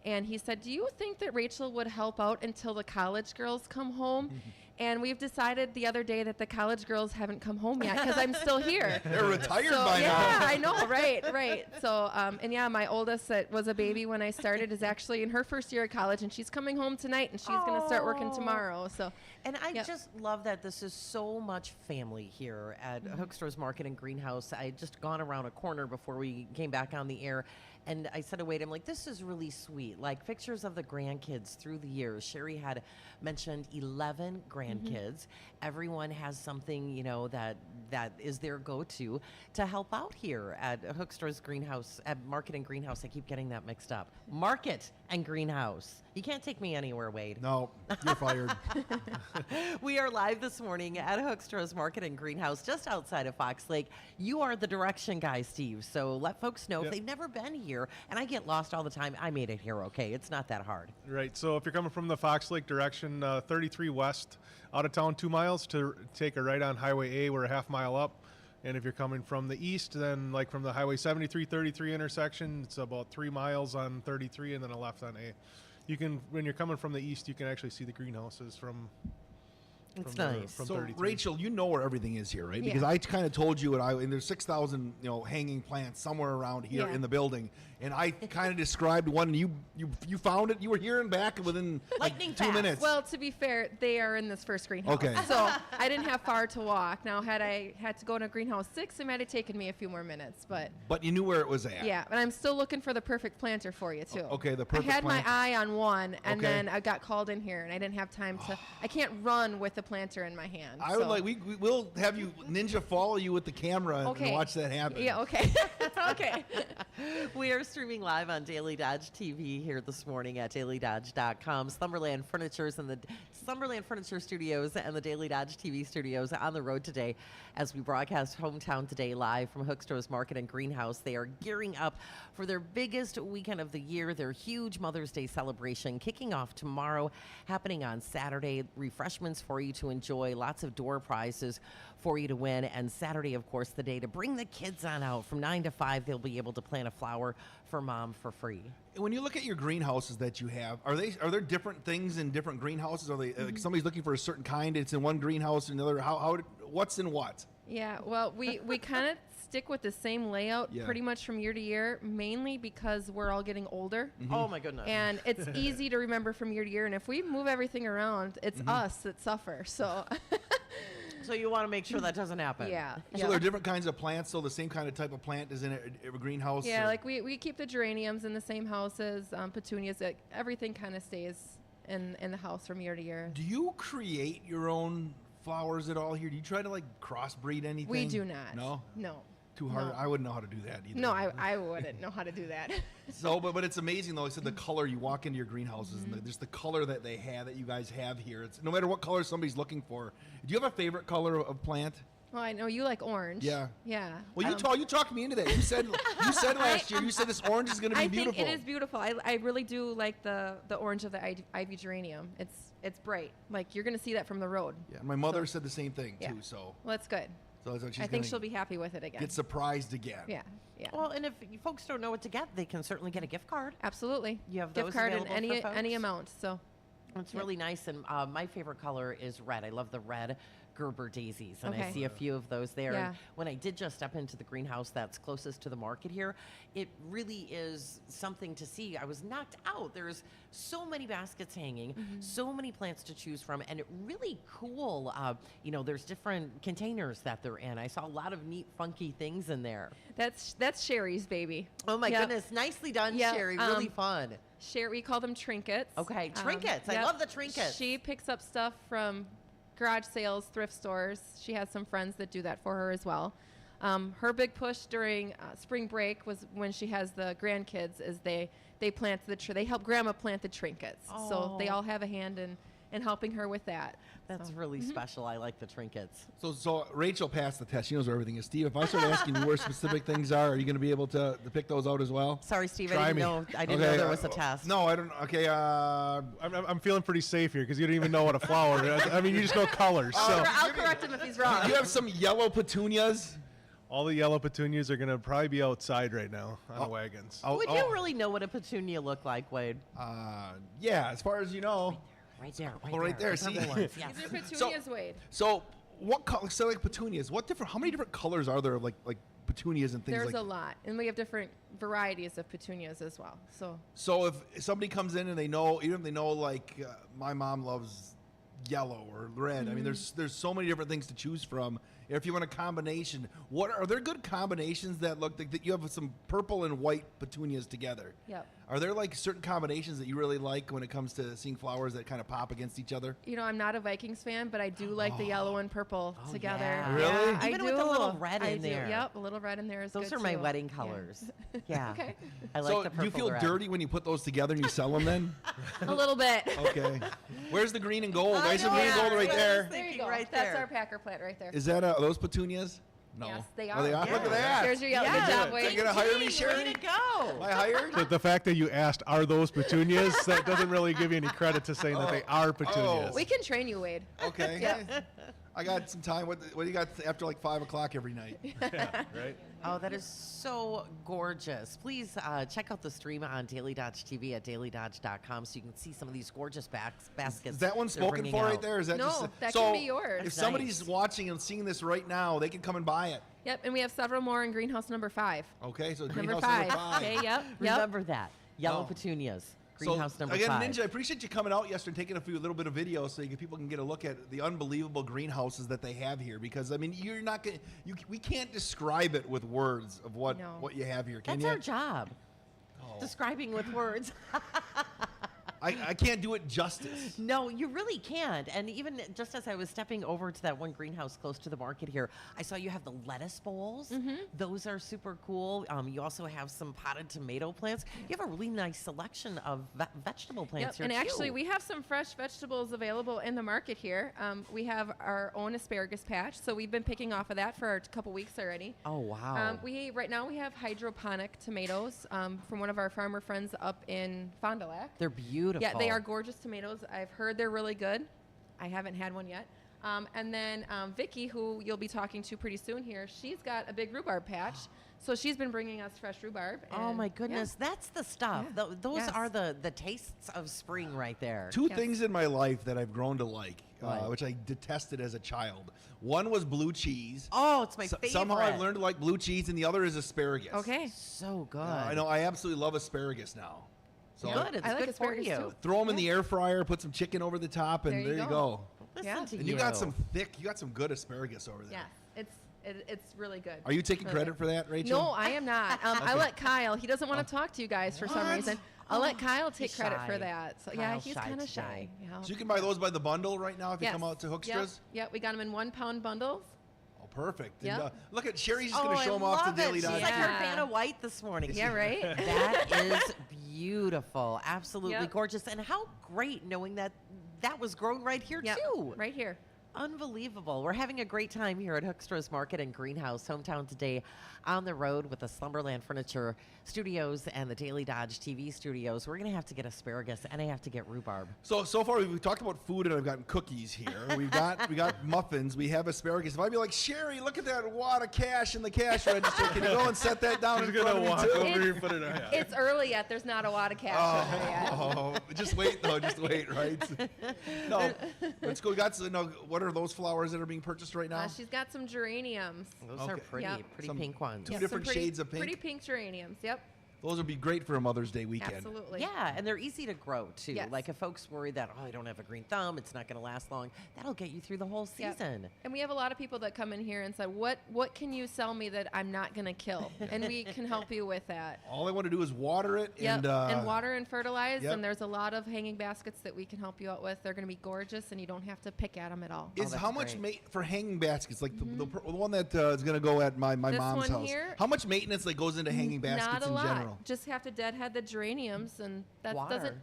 And he said, "Do you think that Rachel would help out until the college girls come home?" And we've decided the other day that the college girls haven't come home yet because I'm still here. They're retired So, by yeah, now. I know, right. So, and yeah, my oldest that was a baby when I started is actually in her first year of college, and she's coming home tonight, and she's going to start working Oh. tomorrow. So, And I Yep. just love that this is so much family here at Hoekstra's Market and Greenhouse. I had just gone around a corner before we came back on the air, and I said to Wade, I'm like, this is really sweet. Like pictures of the grandkids through the years. Sherry had mentioned 11 grandkids grandkids. Everyone has something, that is their go-to to help out here at Hoekstra's greenhouse, at Market and Greenhouse. I keep getting that mixed up. Market and Greenhouse. You can't take me anywhere, Wade. No, you're fired. We are live this morning at Hoekstra's Market and Greenhouse, just outside of Fox Lake. You are the direction guy, Steve. So let folks know if Yep. they've never been here. And I get lost all the time. I made it here, okay? It's not that hard. Right. So if you're coming from the Fox Lake direction, 33 west, out of town 2 miles, to take a right on Highway A, we're a half mile up. And if you're coming from the east, then like from the Highway 73-33 intersection, it's about 3 miles on 33 and then a left on A. You can, when you're coming from the east, you can actually see the greenhouses from. It's from nice. From So 33. Rachel, you know where everything is here, right? Yeah. Because I kind of told you, and there's 6,000 hanging plants somewhere around here Yeah. in the building, and I kind of described one. And you found it. You were here and back within Lightning 2 fast. minutes. Well, to be fair, they are in this first greenhouse. Okay. So I didn't have far to walk. Now, had I had to go to greenhouse 6, it might have taken me a few more minutes. But but you knew where it was at. yeah, but I'm still looking for the perfect planter for you, too. Okay, the perfect I had planter. my eye on one, and Okay. then I got called in here, and I didn't have time to. I can't run with the planter in my hand. I would so- like we'll have you ninja follow you with the camera and Okay. watch that happen. Yeah, okay. Okay. We are streaming live on Daily Dodge TV here this morning at dailydodge.com. Slumberland Furniture's and the Slumberland Furniture Studios and the Daily Dodge TV studios on the road today as we broadcast Hometown Today live from Hoekstra's Market and Greenhouse. They are gearing up for their biggest weekend of the year, their huge Mother's Day celebration kicking off tomorrow, happening on Saturday. Refreshments for you to enjoy, lots of door prizes for you to win, and Saturday, of course, the day to bring the kids on out. From 9 to 5, they'll be able to plant a flower for mom for free. When you look at your greenhouses that you have, are there different things in different greenhouses? Are they like somebody's looking for a certain kind? It's in one greenhouse, and another. What's in what? Yeah, well, we kind of stick with the same layout Yeah. pretty much from year to year, mainly because we're all getting older. Oh, my goodness. And it's easy to remember from year to year. And if we move everything around, it's us that suffer. So, So you want to make sure that doesn't happen. yeah. So there are different kinds of plants. So the same kind of type of plant is in a greenhouse. Yeah, or- like we keep the geraniums in the same houses, petunias, everything kind of stays in the house from year to year. Do you create your own flowers at all here? Do you try to like crossbreed anything? We do not. No. No. Too hard. No. I wouldn't know how to do that either. No, I wouldn't know how to do that. So, but it's amazing though. I said the color. You walk into your greenhouses and just the color that they have, that you guys have here. It's no matter what color somebody's looking for. Do you have a favorite color of plant? Well, I know you like orange. Yeah. Yeah. Well, you talked me into that. You said last year. You said this orange is going to be I beautiful. think it is beautiful. I really do like the orange of the ivy geranium. It's bright. Like you're gonna see that from the road. Yeah, my mother said the same thing Yeah. too. So, Well, that's good. that's what she's I think gonna she'll be happy with it again. get surprised again. Yeah. Yeah. Well, and if you folks don't know what to get, they can certainly get a gift card. Absolutely. You have gift those card in available any for folks? any amount. So It's really nice, and my favorite color is red. I love the red Gerber daisies, and I Okay. see a few of those there. Yeah. And when I did just step into the greenhouse that's closest to the market here, it really is something to see. I was knocked out. There's so many baskets hanging, so many plants to choose from, and it really cool. There's different containers that they're in. I saw a lot of neat, funky things in there. that's Sherry's baby. Oh my Yep. goodness, nicely done, Yep, Sherry. Really fun. Sherry, we call them trinkets. Okay, trinkets. I love the trinkets. She picks up stuff from garage sales, thrift stores. She has some friends that do that for her as well. Her big push during spring break was when she has the grandkids is they plant they help grandma plant the trinkets. So they Oh. all have a hand in helping her with that. That's So. really special. I like the trinkets. So Rachel passed the test. She knows where everything is. Steve, if I start asking you where specific things are you going to be able to pick those out as well? Sorry, Steve. Try I didn't me. know. I didn't know there was a test. No, I don't. Okay. I'm feeling pretty safe here because you don't even know what a flower is. I mean, you just know colors. So I'll correct him if he's wrong. you have some yellow petunias. all the yellow petunias are going to probably be outside right now on wagons. Oh, Would you really know what a petunia looked like, Wade? Yeah, as far as you know. Right there. right there, The see? purple ones, yes. These are petunias, Wade. So what color? So like petunias. How many different colors are there of like petunias and things There's like? a lot, and we have different varieties of petunias as well. So So if somebody comes in and they know, even if they know like my mom loves yellow or red. I mean, there's so many different things to choose from if you want a combination, what are there good combinations that look like that you have some purple and white petunias together? Yep. Are there like certain combinations that you really like when it comes to seeing flowers that kind of pop against each other? You know, I'm not a Vikings fan, but I do like the yellow and purple together. yeah. Really? Yeah, I Even do. with the little red I in do. there. Yep, a little red in there is Those good are my too. wedding Yeah. colors. Yeah. Okay. I like So the do you purple feel red. dirty when you put those together and you sell them then? A little bit. Okay. Where's the green and gold? I There's some know, green and yeah, gold right right. there. There you Thinking go. right That's there. our Packer plant right there. Is that are those petunias? No. Yes, they Oh, are. they are? Yeah. Look at that. Here's your yellow. Yeah. Good job, Are Wade. you gonna hire me, Way Sherry? to go. Am I hired? The fact that you asked, are those petunias, that doesn't really give you any credit to saying that they are petunias. We can train you, Wade. Okay. Yep. I got some time. What do you got after like 5 o'clock every night? Yeah, right? Oh, that is so gorgeous. Please check out the stream on Daily Dodge TV at dailydodge.com so you can see some of these gorgeous baskets. Is that one they're spoken bringing for right out. there? Is that No, just that so can be yours. If That's somebody's nice. watching and seeing this right now, they can come and buy it. Yep, and we have several more in greenhouse number 5. Okay, so Number greenhouse 5. number 5. Okay, yep. Remember that. Yellow Oh. petunias. So, Greenhouse number again, 5. Ninja, I appreciate you coming out yesterday and taking a little bit of video so people can get a look at the unbelievable greenhouses that they have here. Because I mean, you're not gonna, we can't describe it with words of what No. what you have here. Can That's you? our job. Oh. Describing with words. I can't do it justice. No, you really can't. And even just as I was stepping over to that one greenhouse close to the market here, I saw you have the lettuce bowls. Those are super cool. You also have some potted tomato plants. You have a really nice selection of vegetable plants here And actually, too. we have some fresh vegetables available in the market here. We have our own asparagus patch, so we've been picking off of that for a couple weeks already. Oh wow. Right now we have hydroponic tomatoes from one of our farmer friends up in Fond du Lac. They're beautiful. Yeah, they are gorgeous tomatoes. I've heard they're really good. I haven't had one yet. And then Vicky, who you'll be talking to pretty soon here, she's got a big rhubarb patch. So she's been bringing us fresh rhubarb. Oh and- my yeah. goodness, that's the stuff. Yeah. Those Yes. are the tastes of spring right there. Two Yes. things in my life that I've grown to like, What? which I detested as a child. One was blue cheese. Oh, it's my favorite. Somehow I've learned to like blue cheese, and the other is asparagus. Okay. So good. I know. I absolutely love asparagus now. So Good. It's I like good for asparagus you. too. throw them in the air fryer, put some chicken over the top, and There you there you go. go. Listen Yeah. to And you got some good asparagus over there. Yes, it's really good. Are you taking Really credit good. for that, Rachel? No, I am not. I let Kyle. He doesn't want to talk to you guys for some What? reason. I'll let Kyle take he's credit shy. for that. So yeah, Kyle's he's shy kind of today. shy. Yeah. So you can buy those by the bundle right now if you Yes. come out to Yep. Hoekstra's? Yep, we got them in 1 pound bundles. Oh, perfect. Yep. And, look at Sherry's just Oh, going to show I them off to love it. Daily She's Dodge. like her Yeah. Vanna White this morning. Yeah, right. That is beautiful. Absolutely Yep. gorgeous. And how great knowing that that was grown right here Yep, too. right here. Unbelievable. We're having a great time here at Hoekstra's Market and Greenhouse, Hometown Today, on the road with the Slumberland Furniture Studios and the Daily Dodge TV Studios. We're going to have to get asparagus and I have to get rhubarb. So far we've talked about food and I've gotten cookies here. we got muffins. We have asparagus. If I'd be like, Sherry, look at that wad of cash in the cash register. Can you go and set that down She's in front gonna of walk me too? over here and put it on. Yeah. It's early yet. There's not a lot of cash over there yet. Oh, just wait though. Just wait, right? No, let's go. We got some, no, what are those flowers that are being purchased right now? She's got some geraniums. Those are Okay. pretty, Yep. pretty Some pink ones. two Yep, different some pretty, shades of pink. Pretty pink geraniums. Yep, Those would be great for a Mother's Day weekend. absolutely. Yeah, and they're easy to grow too. Yes. Like if folks worry that, oh, I don't have a green thumb, it's not going to last long, that'll get you through the whole Yep. season. And we have a lot of people that come in here and say, what can you sell me that I'm not going to kill? And we can help you with that. All I want to do is water it Yep. and water and fertilize. yep. And there's a lot of hanging baskets that we can help you out with. They're going to be gorgeous, and you don't have to pick at them at all. Is that's how much great. for hanging baskets, like the one that is going to go at my This mom's one house? here? How much maintenance like goes into hanging Not baskets a in lot. general? Just have to deadhead the geraniums, and that Water. doesn't.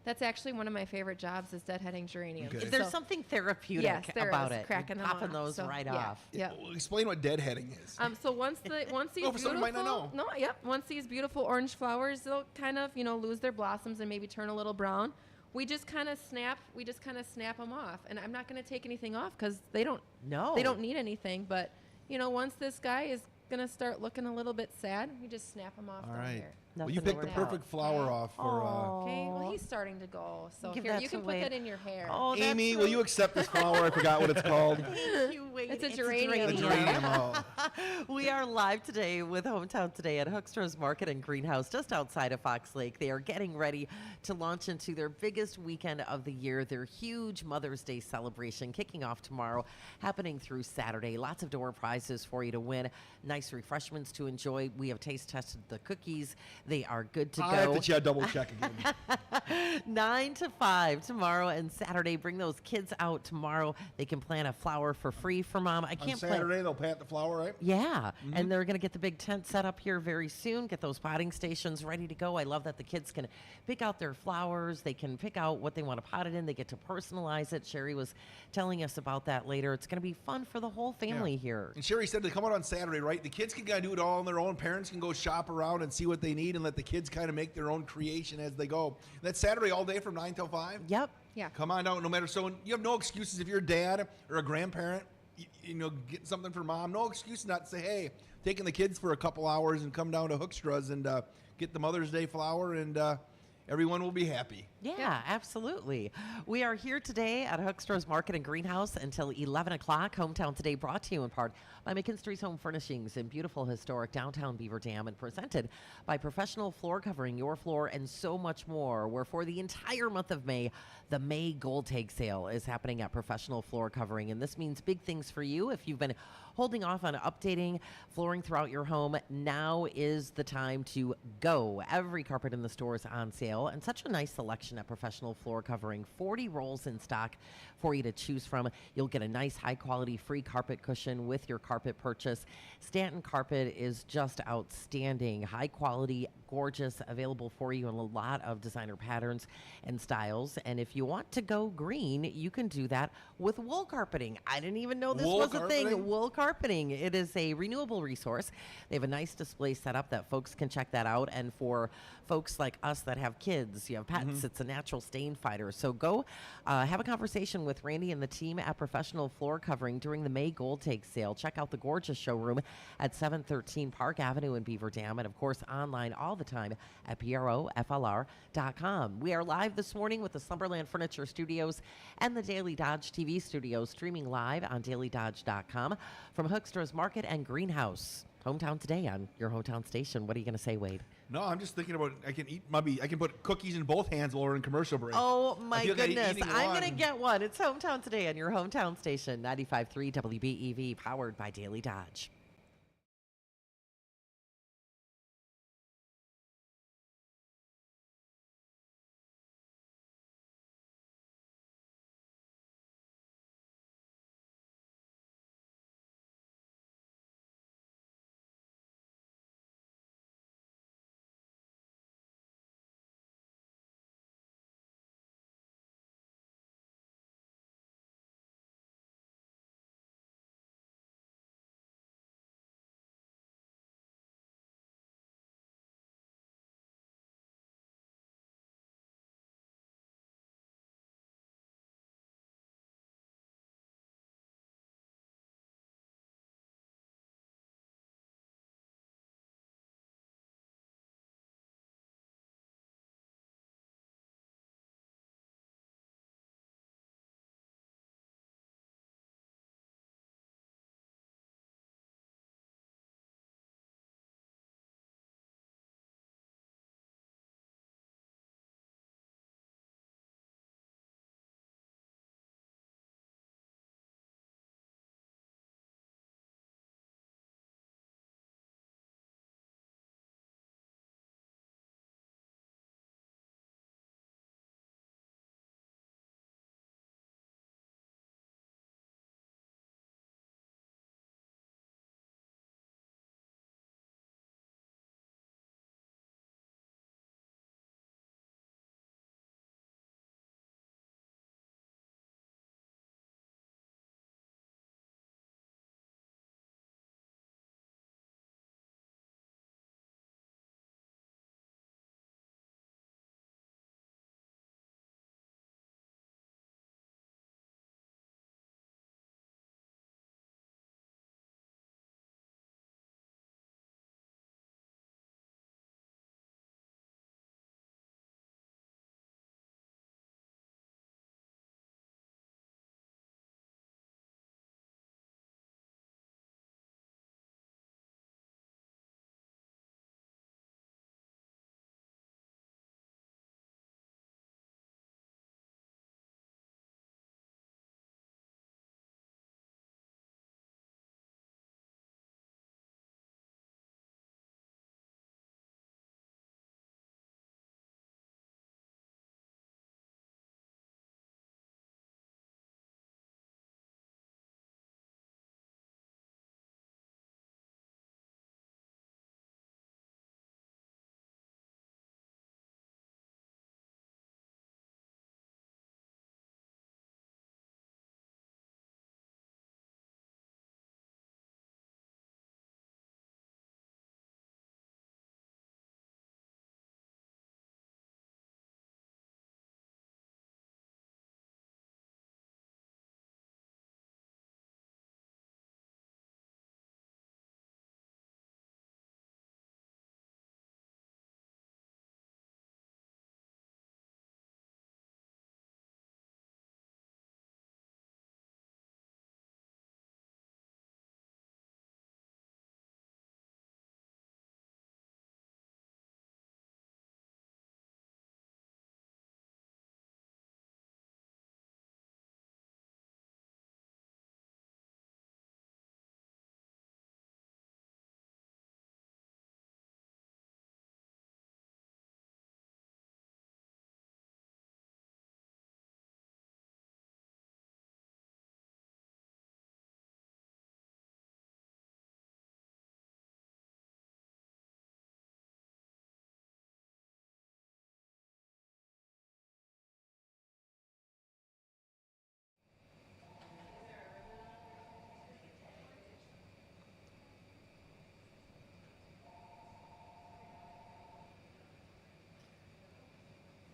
That's actually one of my favorite jobs is deadheading geraniums. Okay. There's So- something therapeutic Yes, there about is, it. cracking You're them popping off. those So, right yeah. off. Yep. Well, explain what deadheading is. So once these Oh, for beautiful, somebody might not know. no, yep. Once these beautiful orange flowers, they'll kind of lose their blossoms and maybe turn a little brown. We just kind of snap them off, and I'm not going to take anything off because they don't need anything. But once this guy is going to start looking a little bit sad, we just snap him off. All down right. here. Well, you Nothing picked the to worry perfect flower off for Okay, well, he's starting to go. So Give here, that you to can put Wade. that in your hair. Oh, that's Amy. Will really- you accept this flower? I forgot what it's called. Thank you, Wade. It's a geranium. The geranium. Oh. We are live today with Hometown Today at Hoekstra's Market and Greenhouse, just outside of Fox Lake. They are getting ready to launch into their biggest weekend of the year, their huge Mother's Day celebration, kicking off tomorrow, happening through Saturday. Lots of door prizes for you to win, nice refreshments to enjoy. We have taste tested the cookies. They are good to I have go. to double check again. 9 to 5 tomorrow and Saturday. Bring those kids out tomorrow. They can plant a flower for free for mom. I On can't plant. Saturday, they'll plant the flower, right? Yeah, and they're going to get the big tent set up here very soon, get those potting stations ready to go. I love that the kids can pick out their flowers. They can pick out what they want to pot it in. They get to personalize it. Sherry was telling us about that later. It's going to be fun for the whole family here. And Sherry said to come out on Saturday, right? The kids can kind of do it all on their own. Parents can go shop around and see what they need and let the kids kind of make their own creation as they go. That's Saturday all day from 9 till 5? Yep. Yeah. Come on out, no matter. So you have no excuses if you're a dad or a grandparent, you know, get something for mom. No excuse not to say, hey, taking the kids for a couple hours and come down to Hoekstra's and get the Mother's Day flower, and everyone will be happy. Yeah, absolutely. We are here today at Hoekstra's Market and Greenhouse until 11 o'clock. Hometown Today brought to you in part by McKinstry's Home Furnishings in beautiful historic downtown Beaver Dam, and presented by Professional Floor Covering, your floor, and so much more. Where for the entire month of May, the May Gold Tag Sale is happening at Professional Floor Covering, and this means big things for you. If you've been holding off on updating flooring throughout your home, now is the time to go. Every carpet in the store is on sale, and such a nice selection at Professional Floor Covering. 40 rolls in stock for you to choose from. You'll get a nice high quality free carpet cushion with your carpet purchase. Stanton carpet is just outstanding. High quality, gorgeous, available for you in a lot of designer patterns and styles. And if you want to go green, you can do that with wool carpeting. I didn't even know this Wool was a thing. carpeting? Wool carpeting. It is a renewable resource. They have a nice display set up that folks can check that out. And for folks like us that have kids, you have pets, it's a natural stain fighter. So go have a conversation with Randy and the team at Professional Floor Covering during the May Gold Take sale. Check out the gorgeous showroom at 713 Park Avenue in Beaver Dam, and of course online all the time at PROFLR.com. We are live this morning with the Slumberland Furniture Studios and the Daily Dodge TV studios, streaming live on dailydodge.com from Hoekstra's Market and Greenhouse. Hometown Today on your hometown station. What are you going to say, Wade? No, I'm just thinking about I can put cookies in both hands while we're in commercial break. Oh, I my feel like goodness. eating I'm going to one. get one. It's Hometown Today on your hometown station, 95.3 WBEV, powered by Daily Dodge.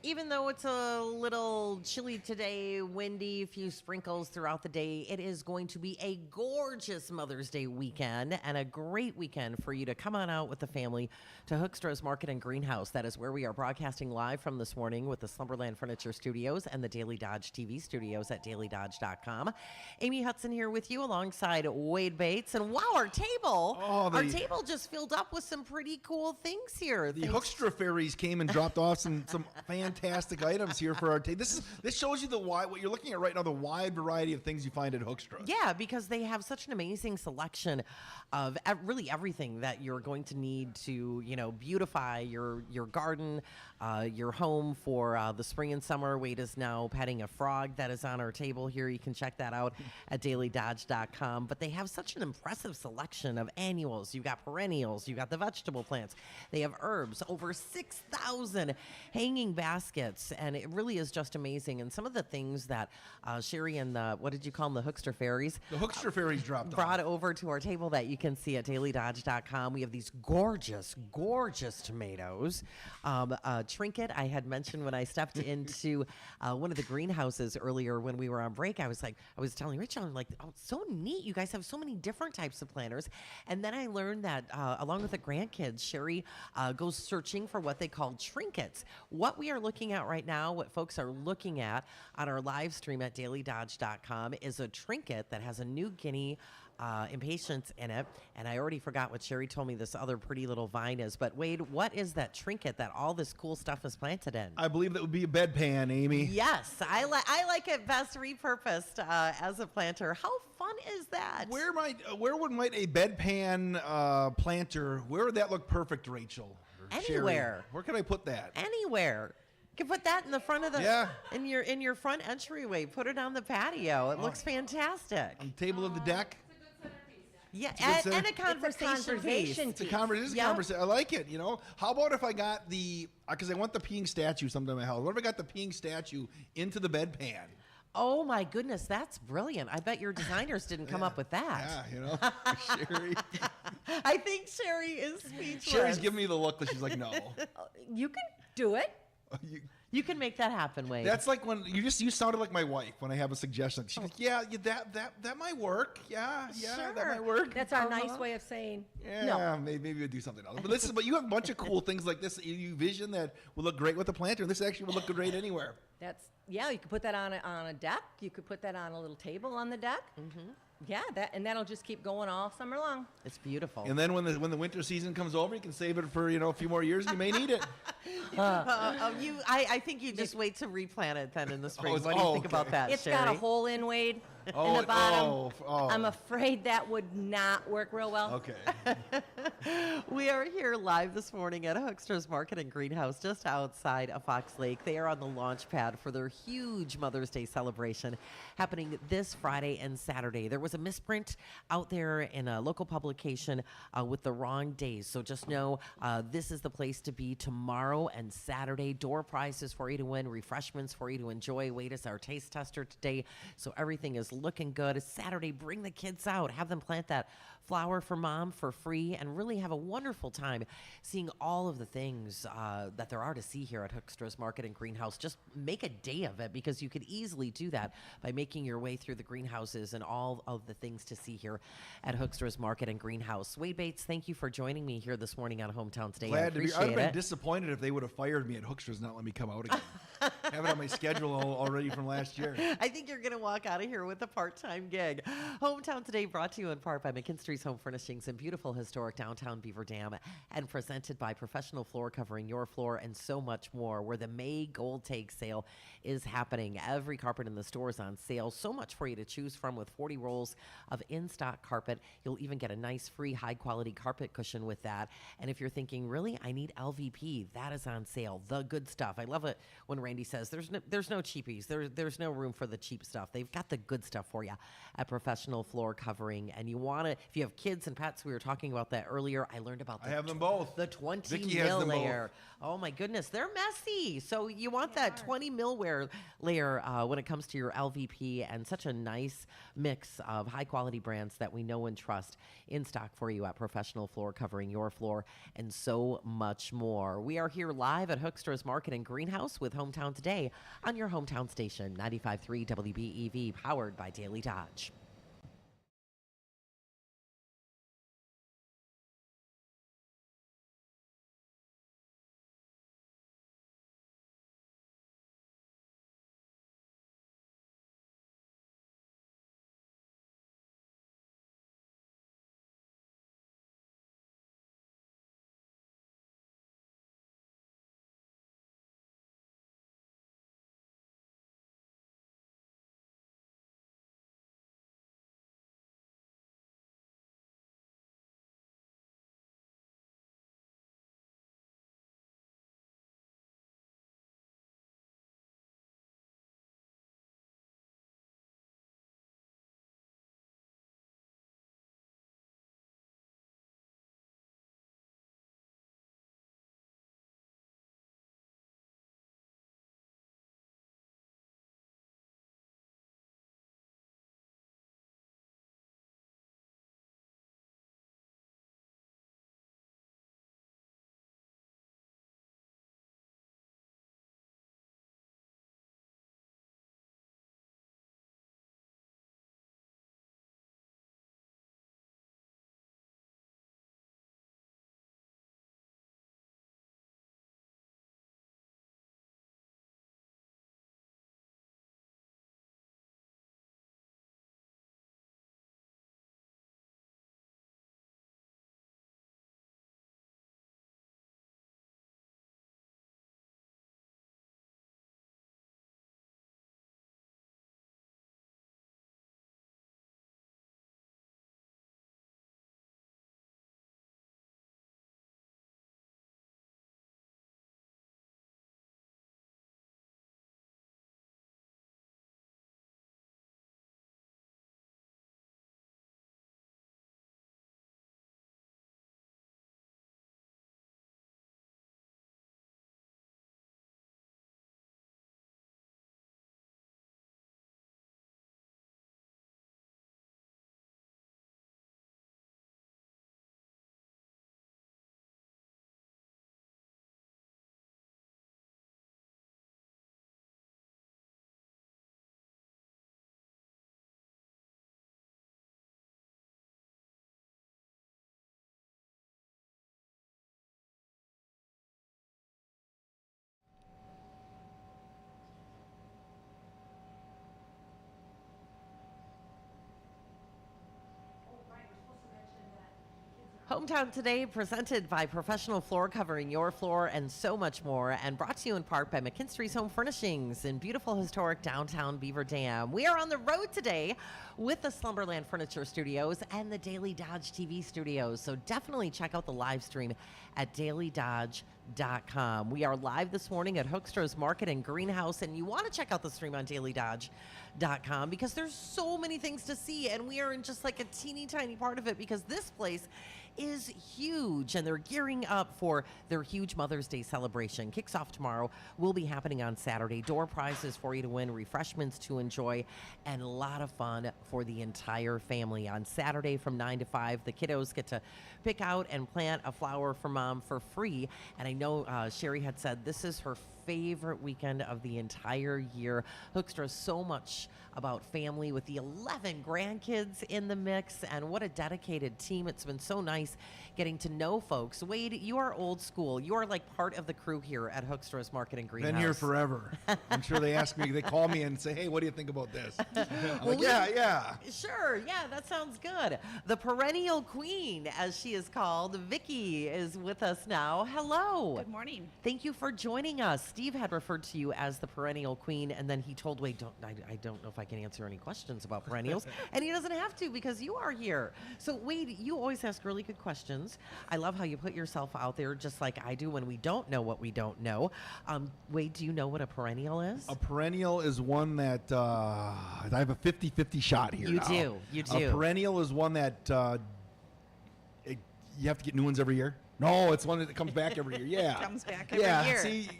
Even though it's a little chilly today, windy, a few sprinkles throughout the day, it is going to be a gorgeous Mother's Day weekend and a great weekend for you to come on out with the family to Hoekstra's Market and Greenhouse. That is where we are broadcasting live from this morning with the Slumberland Furniture Studios and the Daily Dodge TV studios at dailydodge.com. Amy Hudson here with you alongside Wade Bates. And wow, our table, our table just filled up with some pretty cool things here. The Hoekstra fairies came and dropped off some fantastic items here for our table. This shows you what you're looking at right now, the wide variety of things you find at Hoekstra. Yeah, because they have such an amazing selection of really everything that you're going to need to, beautify your garden, your home for the spring and summer. Wade is now petting a frog that is on our table here. You can check that out at dailydodge.com. But they have such an impressive selection of annuals. You've got perennials. You've got the vegetable plants. They have herbs, over 6,000 hanging baskets. And it really is just amazing. And some of the things that Sherry and what did you call them, the Hoekstra fairies? The Hoekstra fairies brought over to our table that you can see at dailydodge.com. We have these gorgeous, gorgeous tomatoes. Trinket, I had mentioned when I stepped into one of the greenhouses earlier when we were on break, I was telling Rachel, I'm like, oh, it's so neat. You guys have so many different types of planters. And then I learned that along with the grandkids, Sherry goes searching for what they call trinkets. What we are looking at right now, what folks are looking at on our live stream at dailydodge.com is a trinket that has a New Guinea impatiens in it. And I already forgot what Sherry told me this other pretty little vine is. But Wade, what is that trinket that all this cool stuff is planted in? I believe that would be a bedpan, Amy. Yes, I like it best repurposed as a planter. How fun is that? Where might a bedpan planter? Where would that look perfect, Rachel? Anywhere. Sherry? Where could I put that? Anywhere. You can put that in the front of the in your front entryway. Put it on the patio. It looks fantastic. On the table of the deck. Yeah, and a conversation piece. It's a conversation. I like it. How about if I got because I want the peeing statue someday in my house. What if I got the peeing statue into the bedpan? Oh my goodness, that's brilliant. I bet your designers didn't come up with that. Yeah, Sherry. I think Sherry is speechless. Sherry's giving me the look that she's like, no. You can do it. You can make that happen, Wade. That's like when you sounded like my wife when I have a suggestion. She's like, yeah, that might work. Yeah, Sure. that might work. That's our nice way of saying no. Yeah, maybe we'll do something else. But you have a bunch of cool things like this that you vision that will look great with the planter. And this actually will look great anywhere. You could put that on a deck. You could put that on a little table on the deck. Mm-hmm. Yeah, that'll just keep going all summer long. It's beautiful. And then when the winter season comes over, you can save it for a few more years, and you may need it. I think you just wait to replant it then in the spring. What do you think about that, It's Sherry? got a hole in, Wade, in the bottom. I'm afraid that would not work real well. Okay. We are here live this morning at Hoekstra's Market and Greenhouse just outside of Fox Lake. They are on the launch pad for their huge Mother's Day celebration happening this Friday and Saturday. There was a misprint out there in a local publication with the wrong days. So just know this is the place to be tomorrow and Saturday. Door prizes for you to win, refreshments for you to enjoy. Wade is our taste tester today. So everything is looking good. Saturday, bring the kids out. Have them plant that flower for mom for free and really have a wonderful time seeing all of the things that there are to see here at Hoekstra's Market and Greenhouse. Just make a day of it because you could easily do that by making your way through the greenhouses and all of the things to see here at Hoekstra's Market and Greenhouse. Wade Bates, thank you for joining me here this morning on Hometown Today. Glad to be. I'd have been it. disappointed if they would have fired me at Hoekstra's, not let me come out again. Have it on my schedule already from last year. I think you're going to walk out of here with a part-time gig. Hometown Today brought to you in part by McKinstry's Home Furnishings in beautiful historic downtown Beaver Dam and presented by Professional Floor Covering Your Floor and so much more, where the May Gold Take sale is happening. Every carpet in the store is on sale. So much for you to choose from with 40 rolls of in-stock carpet. You'll even get a nice free high-quality carpet cushion with that. And if you're thinking, really, I need LVP, that is on sale. The good stuff. I love it when Randy says there's no cheapies. There's no room for the cheap stuff. They've got the good stuff for you at Professional Floor Covering. And you want to, if you have kids and pets, we were talking about that earlier. I learned about I have them both. The 20 Vicky mil has them layer. Oh my goodness, they're messy. So you want that 20 mil layer when it comes to your LVP, and such a nice mix of high quality brands that we know and trust in stock for you at Professional Floor Covering Your Floor and so much more. We are here live at Hoekstra's Market and Greenhouse with Hometown Hometown Today on your hometown station, 95.3 WBEV, powered by Daily Dodge. Hometown Today, presented by Professional Floor Covering Your Floor and so much more, and brought to you in part by McKinstry's Home Furnishings in beautiful historic downtown Beaver Dam. We are on the road today with the Slumberland Furniture Studios and the Daily Dodge TV studios, so definitely check out the live stream at dailydodge.com. We are live this morning at Hoekstra's Market and Greenhouse, and you want to check out the stream on dailydodge.com because there's so many things to see, and we are in just like a teeny tiny part of it because this place is huge, and they're gearing up for their huge Mother's Day celebration. Kicks off tomorrow, will be happening on Saturday. Door prizes for you to win, refreshments to enjoy, and a lot of fun for the entire family. On Saturday from 9 to 5, the kiddos get to pick out and plant a flower for mom for free. And I know Sherry had said this is her favorite weekend of the entire year. Hoekstra so much about family with the 11 grandkids in the mix, and what a dedicated team. It's been so nice getting to know folks. Wade, you are old school. You are like part of the crew here at Hoekstra's Market and Greenhouse. Been here forever. I'm sure they ask me, they call me and say, hey, what do you think about this? I'm Well, like, yeah. Sure, yeah, that sounds good. The perennial queen, as she is called, Vicky, is with us now. Hello. Good morning. Thank you for joining us. Steve had referred to you as the perennial queen, and then he told Wade, I don't know if I can answer any questions about perennials, and he doesn't have to because you are here. So, Wade, you always ask really good questions. I love how you put yourself out there just like I do when we don't know what we don't know. Wade, do you know what a perennial is? A perennial is one that I have a 50-50 shot here. You now. do. A perennial is one that you have to get new ones every year. No, it's one that comes back every year. Yeah. Comes back every year. See.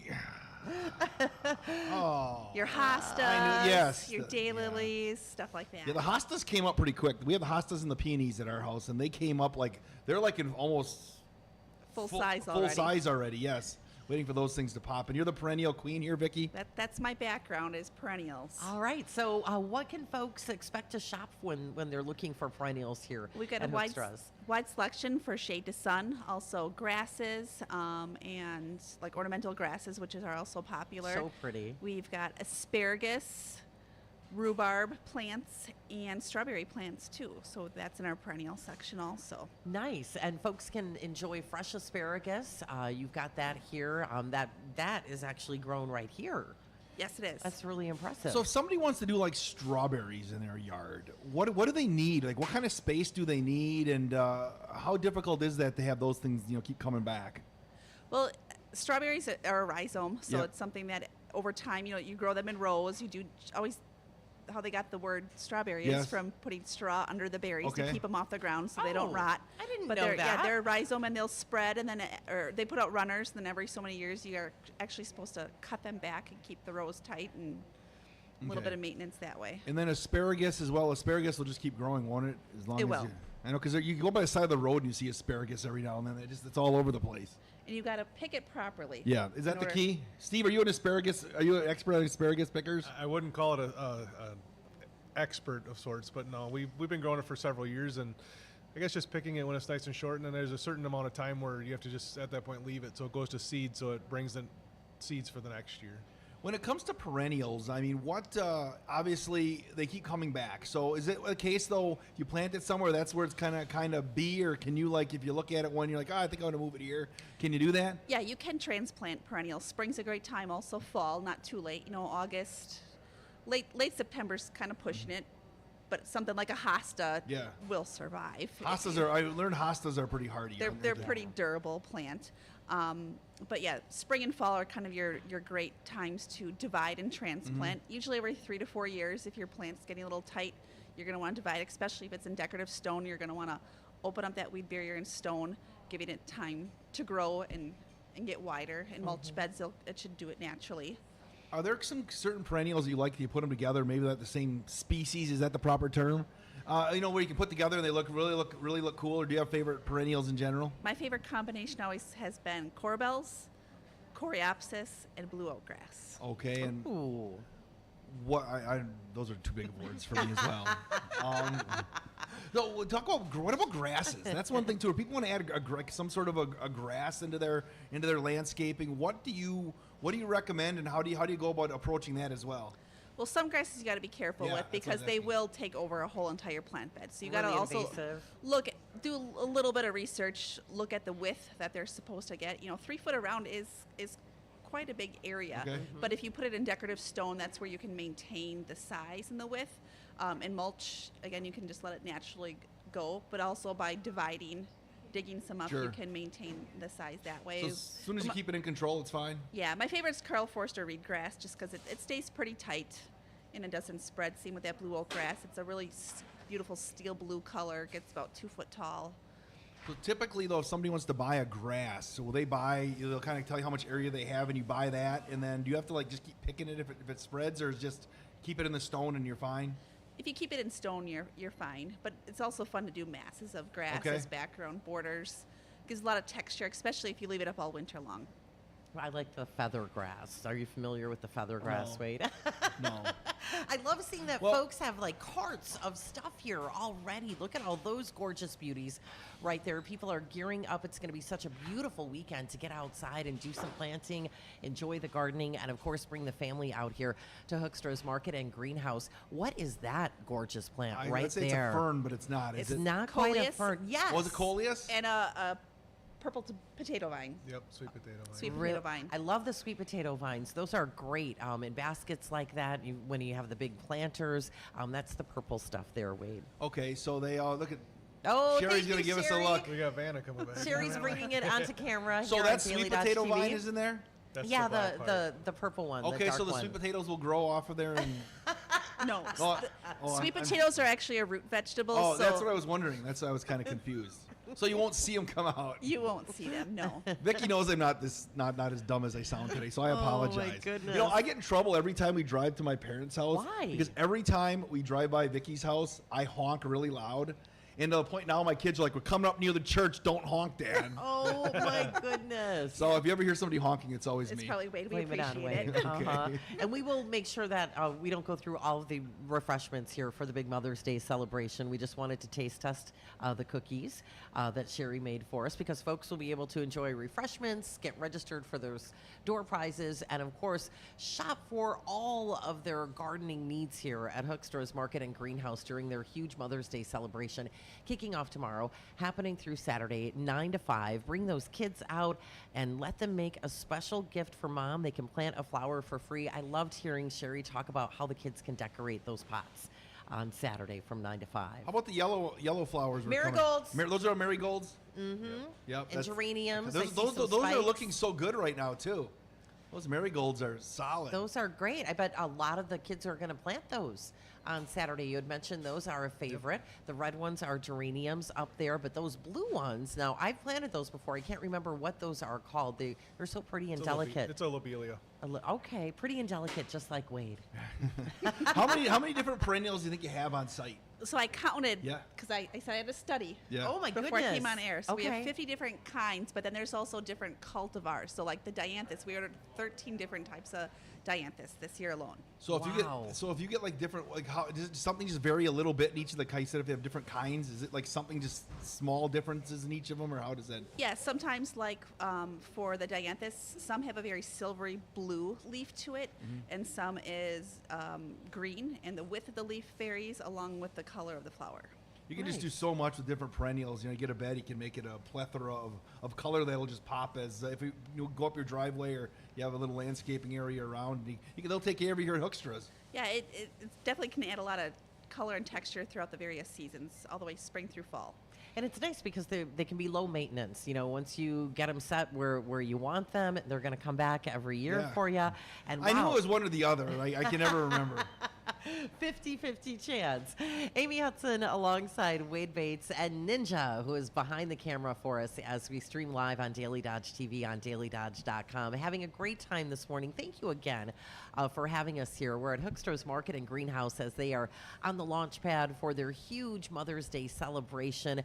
Oh. Your hostas, yes. your daylilies, stuff like that. Yeah, the hostas came up pretty quick. We have the hostas and the peonies at our house, and they came up like they're like in almost Full size already. Yes. waiting for those things to pop. And you're the perennial queen here, Vicki. That's my background is perennials. All right. So, what can folks expect to shop when they're looking for perennials here? We've got at a wide, Hoekstra's? wide selection for shade to sun, also grasses and like ornamental grasses, which are also popular. So pretty. We've got asparagus, rhubarb plants, and strawberry plants too. So that's in our perennial section also. Nice, and folks can enjoy fresh asparagus. You've got that here. That is actually grown right here. Yes, it is. That's really impressive. So if somebody wants to do like strawberries in their yard, what do they need? Like what kind of space do they need, and how difficult is that to have those things keep coming back? Well, strawberries are a rhizome, so Yep. it's something that over time, you grow them in rows. You do always how they got the word strawberry Yes. is from putting straw under the berries Okay. to keep them off the ground so they don't Oh, rot. I didn't but know they're, that. Yeah, they're a rhizome and they'll spread and then or they put out runners. And then every so many years you are actually supposed to cut them back and keep the rows tight and a little Okay. bit of maintenance that way. And then asparagus as well. Asparagus will just keep growing, won't it? As long It as will. I know, because you go by the side of the road and you see asparagus every now and then. It's all over the place. And you got to pick it properly. Yeah, is that in the order- key? Steve, are you an asparagus? Are you an expert on asparagus pickers? I wouldn't call it a expert of sorts, but no, we've been growing it for several years, and I guess just picking it when it's nice and short, and then there's a certain amount of time where you have to just at that point leave it so it goes to seed, so it brings the seeds for the next year. When it comes to perennials, I mean, obviously they keep coming back. So is it a case though, you plant it somewhere, that's where it's kind of be, or can you if you look at it one, you're like, I think I want to move it here. Can you do that? Yeah, you can transplant perennials. Spring's a great time, also fall, not too late. August, late September's kind of pushing it, but something like a hosta Yeah. will survive. I learned hostas are pretty hardy. They're pretty durable plant. But yeah, spring and fall are kind of your great times to divide and transplant. Usually every 3 to 4 years, if your plant's getting a little tight, you're going to want to divide, especially if it's in decorative stone. You're going to want to open up that weed barrier in stone, giving it time to grow and get wider. In mulch beds, it should do it naturally. Are there some certain perennials you like that you put them together? Maybe they're the same species. Is that the proper term? Where you can put together and they really look cool. Or do you have favorite perennials in general? My favorite combination always has been corbels, coreopsis, and blue oak grass. Okay, and Ooh. what? Those are too big of words for me as well. No, we'll talk about what about grasses? That's one thing too. If people want to add some sort of a grass into their landscaping, what do you recommend, and how do you go about approaching that as well? Well, some grasses you got to be careful Yeah, with that's what I because was they asking. will take over a whole entire plant bed. So you got to Really also invasive. do a little bit of research. Look at the width that they're supposed to get. 3 foot around is quite a big area. Okay. But if you put it in decorative stone, that's where you can maintain the size and the width. In mulch, again, you can just let it naturally go. But also by digging some up, Sure. you can maintain the size that way. So as soon as you keep it in control, it's fine. Yeah, my favorite is Carl Forster reed grass just because it stays pretty tight and it doesn't spread. Same with that blue oak grass. It's a really beautiful steel blue color. It gets about 2 foot tall. So typically, though, if somebody wants to buy a grass, so will they they'll kind of tell you how much area they have, and you buy that, and then do you have to just keep picking it if it spreads, or just keep it in the stone and you're fine? If you keep it in stone, you're fine. But it's also fun to do masses of grass Okay. as background borders. Gives a lot of texture, especially if you leave it up all winter long. I like the feather grass. Are you familiar with the feather grass, No. Wade? No. I love seeing that Well- folks have carts of stuff here already. Look at all those gorgeous beauties right there. People are gearing up. It's going to be such a beautiful weekend to get outside and do some planting, enjoy the gardening, and of course bring the family out here to Hoekstra's Market and Greenhouse. What is that gorgeous plant right Let's say there? it's a fern, but it's not. It's Is it? not quite a Coleus? fern. Yes. Was it coleus? And a purple potato vine. Yep, sweet potato vine. Sweet Real- potato vine. I love the sweet potato vines. Those are great in baskets like that. When you have the big planters, that's the purple stuff there, Wade. Okay, so they look at. Oh, Sherry's thank gonna you, give us a Sherry. look. We got Vanna coming back. Sherry's bringing it onto camera. So here that on Daily sweet Dodge potato TV. vine is in there. That's Yeah, black part. the purple one. Okay, dark so the one. sweet potatoes will grow off of there, and No, Oh, oh, sweet I'm- potatoes are actually a root vegetable. oh, so that's what I was wondering. That's why I was kind of confused. So you won't see them come out. you won't see them. No. Vicky knows I'm not as dumb as I sound today, so I apologize. goodness. I get in trouble every time we drive to my parents' house. Why? Because every time we drive by Vicky's house, I honk really loud, And to the point now, my kids are like, we're coming up near the church. Don't honk, Dad. Oh my goodness. So if you ever hear somebody honking, it's always It's me. probably Wade. We Blame it on appreciate Wade. it. Uh-huh. And we will make sure that we don't go through all of the refreshments here for the big Mother's Day celebration. We just wanted to taste test the cookies that Sherry made for us, because folks will be able to enjoy refreshments, get registered for those door prizes, and of course, shop for all of their gardening needs here at Hoekstra's Market and Greenhouse during their huge Mother's Day celebration, kicking off tomorrow, happening through Saturday, 9 to 5. Bring those kids out and let them make a special gift for Mom. They can plant a flower for free. I loved hearing Sherry talk about how the kids can decorate those pots on Saturday from 9 to 5. How about the yellow flowers? we're coming? Marigolds. Those are marigolds? Mm-hmm. Yep. And that's- geraniums. Those, I see some those are spikes. looking so good right now, too. Those marigolds are solid. Those are great. I bet a lot of the kids are going to plant those on Saturday. You had mentioned those are a favorite. The red ones are geraniums up there, but those blue ones, now I've planted those before. I can't remember what those are called. They're so pretty and delicate. It's a lobelia. Okay, pretty and delicate, just like Wade. How many different perennials do you think you have on site? So I counted Yeah. because I said I had a study. Yeah. Oh my Before goodness. I came on air. So we Okay. have 50 different kinds, but then there's also different cultivars. So like the dianthus, we ordered 13 different types of dianthus this year alone. So if Wow. you get like different, like how does something just vary a little bit in each of the kinds? If they have different kinds, is it like something just small differences in each of them, or how does that? Yeah, sometimes like for the dianthus, some have a very silvery blue leaf to it, and some is green, and the width of the leaf varies along with the color of the flower. You can just do Nice. so much with different perennials. You get a bed, you can make it a plethora of color that'll just pop as if you go up your driveway or you have a little landscaping area around. They'll take care of you here at Hoekstra's. Yeah, it definitely can add a lot of color and texture throughout the various seasons, all the way spring through fall. And it's nice because they can be low maintenance. Once you get them set where you want them, they're going to come back every year Yeah. for you. And I knew wow. it was one or the other. I can never remember. 50-50 chance. Amy Hudson alongside Wade Bates and Ninja, who is behind the camera for us as we stream live on Daily Dodge TV on dailydodge.com. Having a great time this morning. Thank you again for having us here. We're at Hoekstra's Market and Greenhouse as they are on the launch pad for their huge Mother's Day celebration.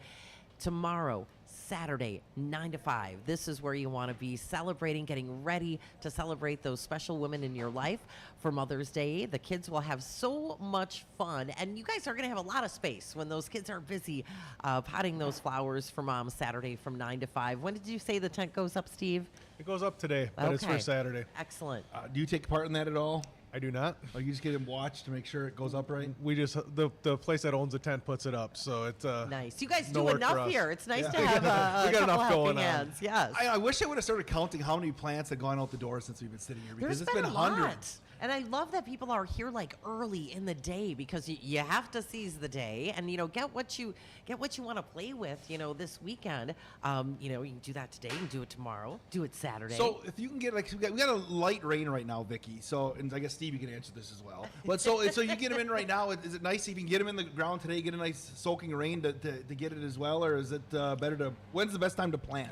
Tomorrow, Saturday, 9 to 5. This is where you want to be celebrating, getting ready to celebrate those special women in your life for Mother's Day. The kids will have so much fun, and you guys are going to have a lot of space when those kids are busy potting those flowers for Mom Saturday from 9 to 5. When did you say the tent goes up, Steve? It goes up today, but it's for Okay. Saturday. Excellent. Do you take part in that at all? I do not. Or you just get them watched to make sure it goes up right? We just the place that owns the tent puts it up, so it's Nice. You guys no do work for enough us. here. It's nice Yeah. to have a We got couple enough helping going on. hands. Yes. I wish I would have started counting how many plants have gone out the door since we've been sitting here, because There's it's been been a lot. hundreds. And I love that people are here like early in the day because you have to seize the day and get what you want to play with this weekend. You can do that today, you can do it tomorrow, do it Saturday. So if you can get we got a light rain right now, Vicky. So and I guess Steve, you can answer this as well. But so you get them in right now. Is it nice if you can get them in the ground today, get a nice soaking rain to get it as well, or is it better to? When's the best time to plant?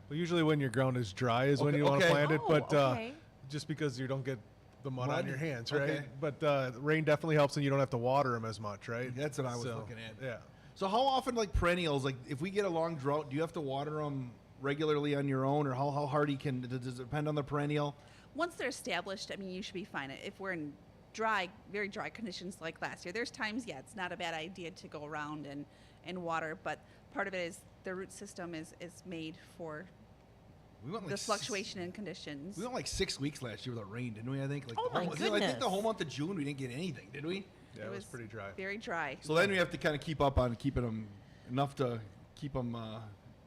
well, usually when your ground is dry is when Okay, you want to okay. plant it, Oh, but okay. just because you don't get the mud Mud? on your hands, right? Okay. But rain definitely helps, and you don't have to water them as much, right? That's what I was So, looking at. Yeah. So how often, like perennials, like if we get a long drought, do you have to water them regularly on your own, or how hardy does it depend on the perennial? Once they're established, I mean, you should be fine. If we're in very dry conditions like last year, there's times, it's not a bad idea to go around and water, but part of it is the root system is made for We went the fluctuation in conditions. We went like 6 weeks last year without rain, didn't we? I think. Like Oh, the my whole, I think the goodness. whole month of June we didn't get anything, did we? Yeah, it was pretty dry. Very dry. So then we have to kind of keep up on keeping them enough to keep them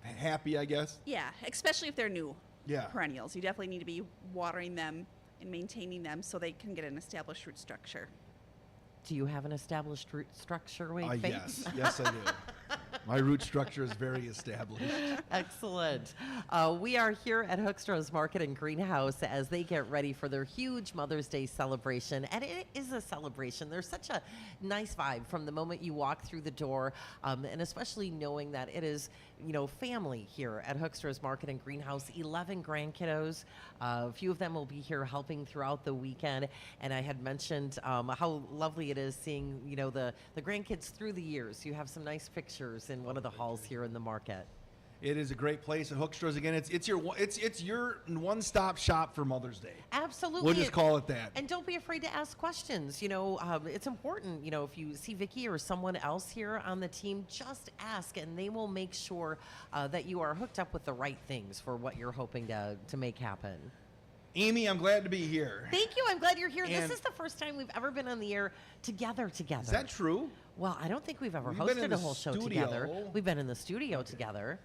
happy, I guess. Yeah, especially if they're new Yeah. perennials. You definitely need to be watering them and maintaining them so they can get an established root structure. Do you have an established root structure, Wade Bates? Yes, yes I do. My root structure is very established. Excellent. We are here at Hoekstra's Market and Greenhouse as they get ready for their huge Mother's Day celebration. And it is a celebration. There's such a nice vibe from the moment you walk through the door, and especially knowing that it is, family here at Hoekstra's Market and Greenhouse. 11 grandkiddos. A few of them will be here helping throughout the weekend. And I had mentioned how lovely it is seeing, the grandkids through the years. You have some nice pictures in one of the halls here in the market. It is a great place at Hoekstra's. Again, it's your one-stop shop for Mother's Day. Absolutely. We'll just call it that. And don't be afraid to ask questions. It's important, if you see Vicki or someone else here on the team, just ask, and they will make sure that you are hooked up with the right things for what you're hoping to make happen. Amy, I'm glad to be here. Thank you. I'm glad you're here. And this is the first time we've ever been on the air together. Is that true? Well, I don't think we've ever We've been in hosted the a whole show studio. together. We've been in the studio together.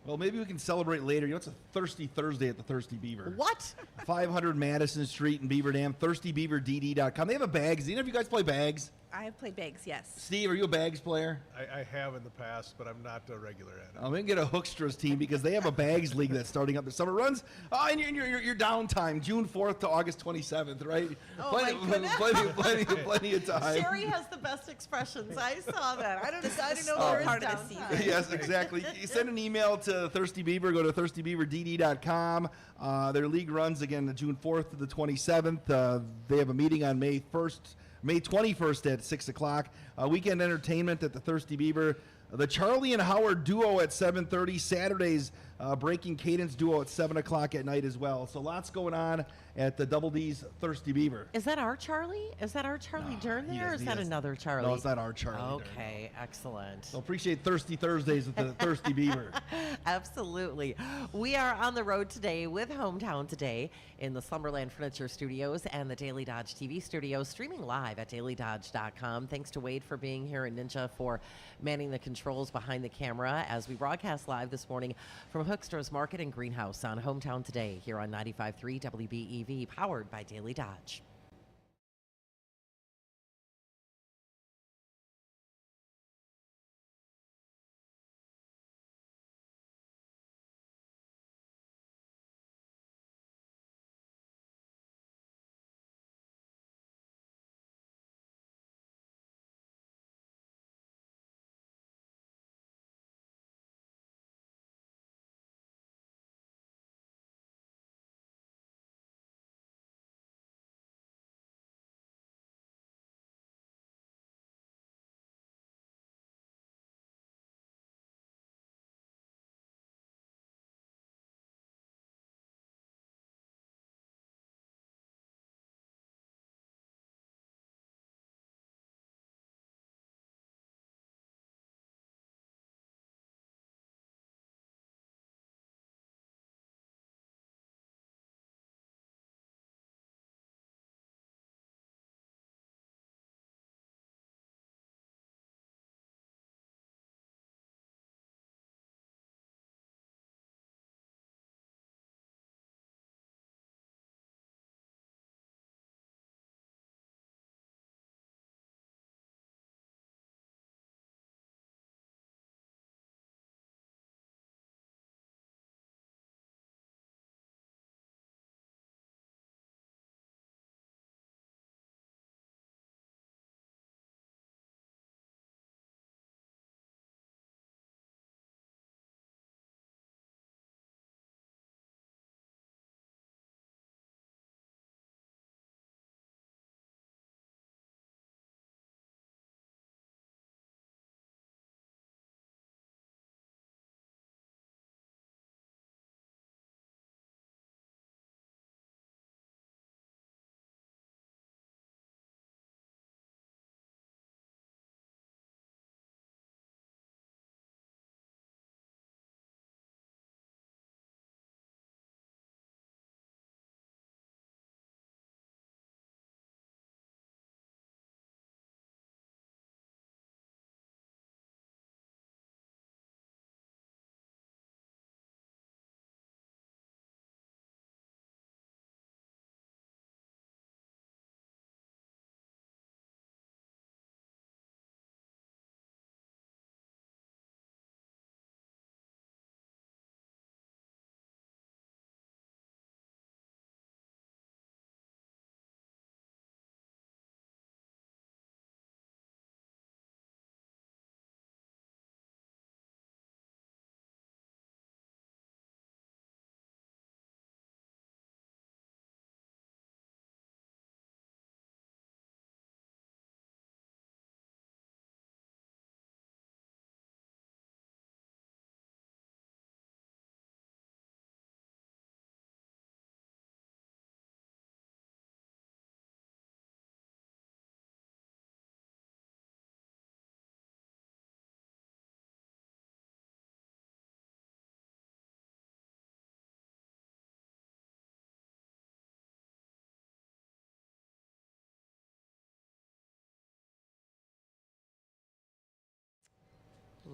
Well, maybe we can celebrate later. It's a Thirsty Thursday at the Thirsty Beaver. What? 500 Madison Street in Beaver Dam, thirstybeaverdd.com. They have a bags. Do any of you guys play bags? I have played bags, yes. Steve, are you a bags player? I have in the past, but I'm not a regular at it. I'm going to get a Hoekstra's team because they have a bags league that's starting up this summer. Runs in your downtime, June 4th to August 27th, right? Oh, my goodness. Plenty of time. Sherry has the best expressions. I saw that. I don't know slower there is part of the downtime. season. Yes, exactly. You send an email to Thirsty Beaver. Go to thirstybeaverdd.com. Their league runs again June 4th to the 27th. They have a meeting on May 21st at 6 o'clock. Weekend entertainment at the Thirsty Beaver. The Charlie and Howard duo at 7:30. Saturdays, Breaking Cadence duo at 7 o'clock at night as well. So lots going on at the Double D's Thirsty Beaver. Is that our Charlie? Is that our Charlie Dern there, or is that another Charlie? No, it's not our Charlie. Okay, excellent. So appreciate Thirsty Thursdays at the Thirsty Beaver. Absolutely. We are on the road today with Hometown Today in the Slumberland Furniture Studios and the Daily Dodge TV studios, streaming live at dailydodge.com. Thanks to Wade for being here and Ninja for manning the controls behind the camera as we broadcast live this morning from Hoekstra's Market and Greenhouse on Hometown Today here on 95.3 WBEV, powered by Daily Dodge.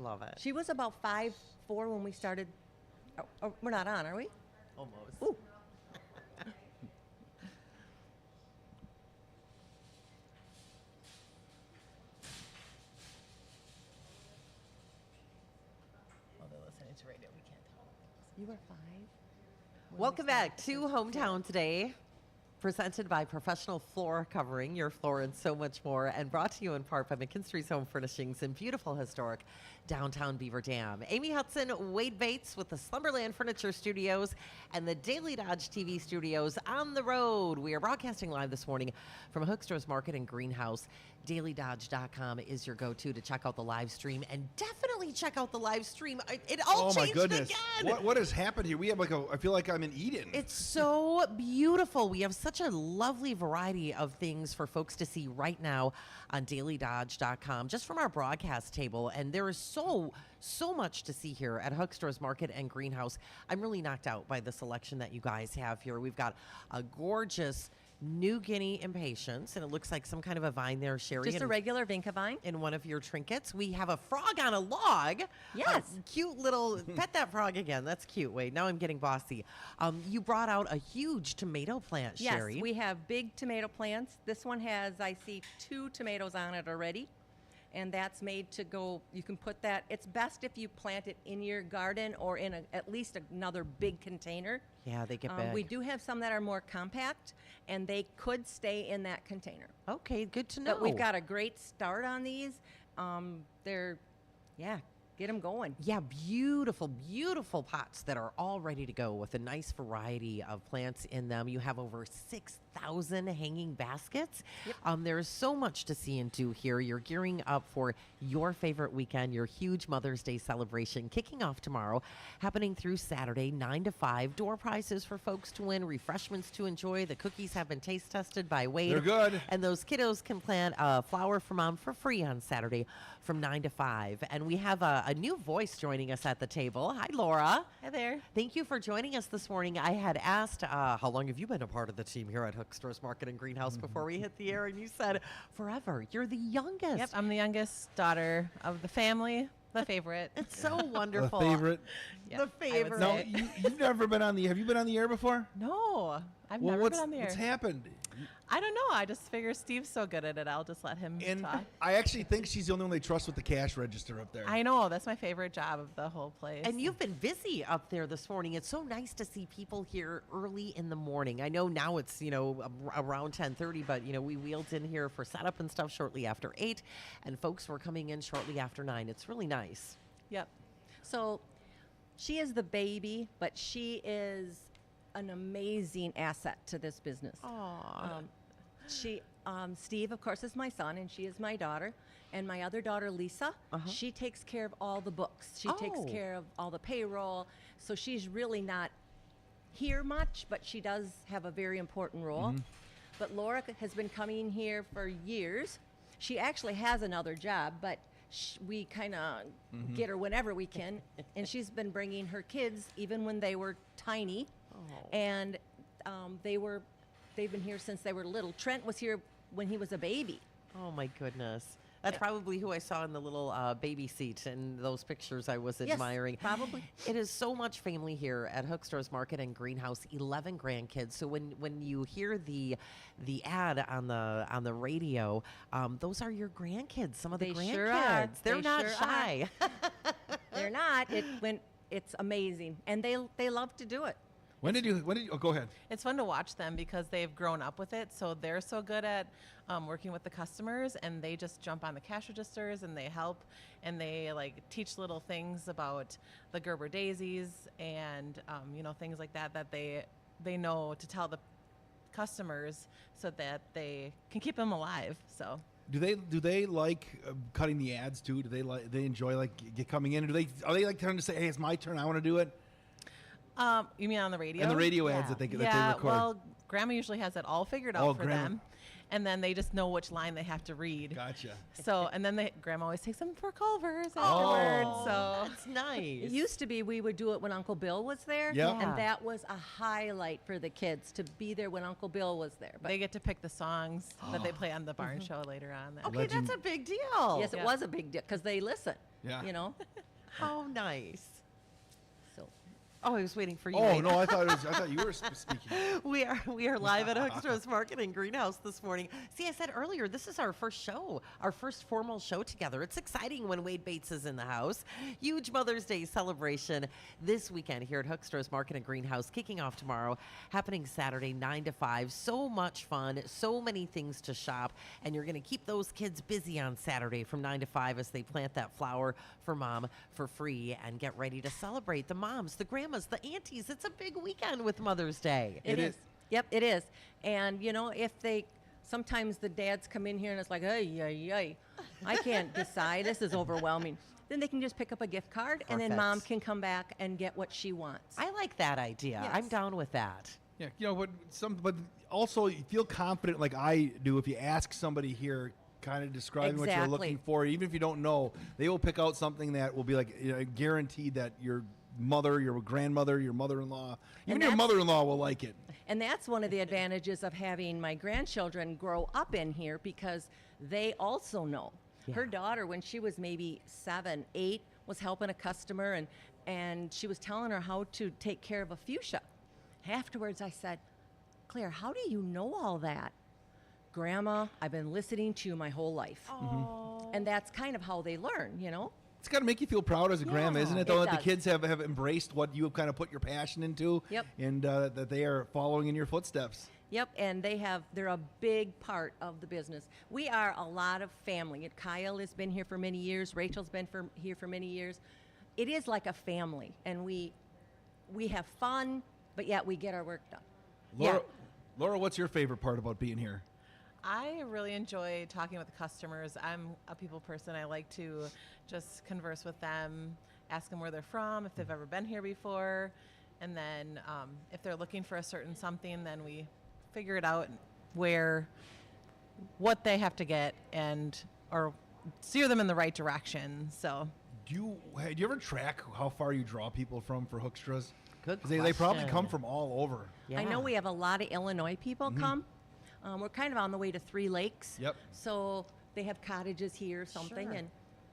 Love it. She was about 5'4" when we started. Oh, we're not on, are we? Almost. Ooh. Oh, they're listening to radio. We can't tell. You were 5? Welcome back to Hometown Today, presented by Professional Floor Covering, your floor and so much more, and brought to you in part by McKinstry's Home Furnishings in beautiful historic downtown Beaver Dam. Amy Hudson, Wade Bates with the Slumberland Furniture Studios and the Daily Dodge TV Studios on the road. We are broadcasting live this morning from Hoekstra's Market and Greenhouse. DailyDodge.com is your go-to to check out the live stream, and definitely check out the live stream. It all Oh my changed goodness! again. What has happened here? We have I feel like I'm in Eden. It's so beautiful. We have such a lovely variety of things for folks to see right now on dailydodge.com, just from our broadcast table. And there is so much to see here at Hoekstra's Market and Greenhouse. I'm really knocked out by the selection that you guys have here. We've got a gorgeous New Guinea impatiens, and it looks like some kind of a vine there, Sherry. Just a regular Vinca vine. In one of your trinkets. We have a frog on a log. Yes. Cute little, pet that frog again. That's cute. Wait, now I'm getting bossy. You brought out a huge tomato plant, Yes, Sherry. we have big tomato plants. This one has, I see, 2 tomatoes on it already. And that's made to go, you can put that, it's best if you plant it in your garden or in at least another big container. Yeah, they get big. We do have some that are more compact, and they could stay in that container. Okay, good to know. But we've got a great start on these. Get them going. Yeah, beautiful, beautiful pots that are all ready to go with a nice variety of plants in them. You have over 6,000 hanging baskets. Yep. There's so much to see and do here. You're gearing up for your favorite weekend, your huge Mother's Day celebration, kicking off tomorrow, happening through Saturday, 9 to 5. Door prizes for folks to win, refreshments to enjoy. The cookies have been taste tested by Wade. They're good. And those kiddos can plant a flower for mom for free on Saturday from 9 to 5. And we have a new voice joining us at the table. Hi, Laura. Hi there. Thank you for joining us this morning. I had asked, how long have you been a part of the team here at Hoekstra's Market and Greenhouse before we hit the air? And you said, forever. You're the youngest. Yep, I'm the youngest daughter of the family, the favorite. It's so wonderful. The favorite. Yeah, The I would favorite. No, say. you've never been on the. Have you been on the air before? No, I've Well, never what's been on the air. what's happened? I don't know. I just figure Steve's so good at it. I'll just let him And talk. I actually think she's the only one they trust with the cash register up there. I know. That's my favorite job of the whole place. And you've been busy up there this morning. It's so nice to see people here early in the morning. I know now it's, around 10:30, but, we wheeled in here for setup and stuff shortly after 8, and folks were coming in shortly after 9. It's really nice. Yep. So she is the baby, but she is an amazing asset to this business. Aww. Steve, of course, is my son, and she is my daughter. And my other daughter, Lisa, she takes care of all the books. She takes Oh. care of all the payroll. So she's really not here much, but she does have a very important role. But Laura has been coming here for years. She actually has another job, but we kind of get her whenever we can. And she's been bringing her kids even when they were tiny. Oh. And they've been here since they were little. Trent was here when he was a baby. Oh, my goodness. That's probably who I saw in the little baby seat in those pictures I was admiring. Yes, probably. It is so much family here at Hoekstra's Market and Greenhouse. 11 grandkids. So when you hear the ad on the radio, those are your grandkids. Some of the They grandkids. sure are. They're They not sure are. shy. They're not. It's amazing, and they love to do it. When did you? Oh, go ahead. It's fun to watch them because they've grown up with it. So they're so good at working with the customers, and they just jump on the cash registers and they help, and they teach little things about the Gerber daisies and things like that they know to tell the customers so that they can keep them alive. So. Do they like cutting the ads too? Do they enjoy coming in? Are they trying to say, hey, it's my turn, I want to do it? You mean on the radio? And the radio ads Yeah. that they Yeah, record. well, Grandma usually has it all figured out Oh, for Grandma. them. and then they just know which line they have to read. Gotcha. So, and then Grandma always takes them for Culver's afterwards. Oh, So that's nice. It used to be we would do it when Uncle Bill was there, Yep. Yeah. and that was a highlight for the kids to be there when Uncle Bill was there. But they get to pick the songs that they play on the barn show later on. Okay, Legend. that's a big deal. yes, it Yeah. was a big deal because they listen. Yeah. You know. How nice. So Oh, I was waiting for you. Oh Wayne. no, I thought you were speaking. We are live at Hoekstra's Market and Greenhouse this morning. See, I said earlier, this is our first show, our first formal show together. It's exciting when Wade Bates is in the house. Huge Mother's Day celebration this weekend here at Hoekstra's Market and Greenhouse, kicking off tomorrow, happening Saturday 9 to 5. So much fun, so many things to shop, and you're going to keep those kids busy on Saturday from 9 to 5 as they plant that flower for Mom for free and get ready to celebrate the moms, the grandmas, the aunties. It's a big weekend with Mother's Day. it is. Yep, it is. And you know, if they sometimes the dads come in here and it's like, ay, I can't decide. This is overwhelming. Then they can just pick up a gift card, and then Mom Perfect. can come back and get what she wants. I like that idea. Yes. I'm down with that. Yeah, but also you feel confident like I do if you ask somebody here, kind of describing what you're Exactly. looking for. Even if you don't know, they will pick out something that will be like guaranteed that your mother, your grandmother, your mother-in-law, even your that's- mother-in-law will like it. And that's one of the advantages of having my grandchildren grow up in here because they also know. Her daughter, when she was maybe 7, 8, was helping a customer and she was telling her how to take care of a fuchsia. Afterwards, I said, Claire, how do you know all that? Grandma, I've been listening to you my whole life. And that's kind of how they learn, you know? It's got to make you feel proud as a grandma, isn't it? It Though that the does. kids have embraced what you have kind of put your passion into, Yep. and that they are following in your footsteps. Yep, and they're a big part of the business. We are a lot of family. And Kyle has been here for many years. Rachel's been here for many years. It is like a family, and we have fun, but yet we get our work done. Laura, what's your favorite part about being here? I really enjoy talking with the customers. I'm a people person. I like to just converse with them, ask them where they're from, if they've ever been here before, and then if they're looking for a certain something, then we figure it out what they have to get or steer them in the right direction. So Do you ever track how far you draw people for Hoekstra's? Good 'Cause they probably question. come from all over. I know Yeah. we have a lot of Illinois people come. We're kind of on the way to 3 Lakes. Yep. So they have cottages here or something. Sure.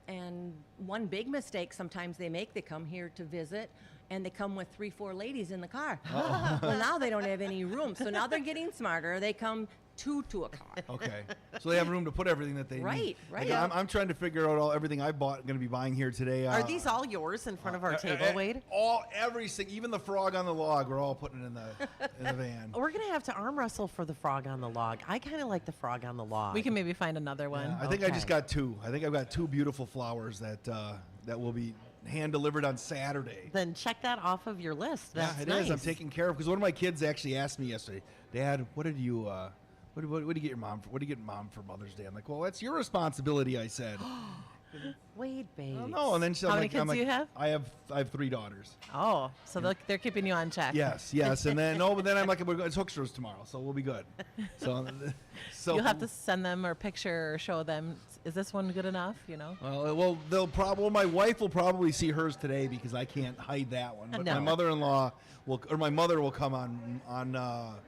And one big mistake sometimes they make, they come here to visit and they come with 3, 4 ladies in the car. Well, now they don't have any room. So now they're getting smarter. They come 2 to a car. Okay, so they have room to put everything that they need. Right, right. Like, I'm trying to figure out everything I bought, going to be buying here today. Are these all yours in front of our table, Wade? Everything, even the frog on the log, we're all putting it in the van. We're going to have to arm wrestle for the frog on the log. I kind of like the frog on the log. we can maybe find another one. I think I just Okay. got 2. I think I've got 2 beautiful flowers that will be hand delivered on Saturday. Then check that off of your list. That's yeah, it nice. is. I'm taking care of because one of my kids actually asked me yesterday, Dad, what did you what do you get your mom for? What do you get Mom for Mother's Day? I'm like, well, that's your responsibility. I said. Wade Bates. No, and then she's How many like, kids I'm like, do you have? I have 3 daughters. Oh, so they're keeping you on check. Yes, and then but then I'm like, it's Hoekstra's tomorrow, so we'll be good. So You'll have to send them or picture or show them, is this one good enough? You know? Well, my wife will probably see hers today because I can't hide that one. But No. my mother-in-law my mother will come on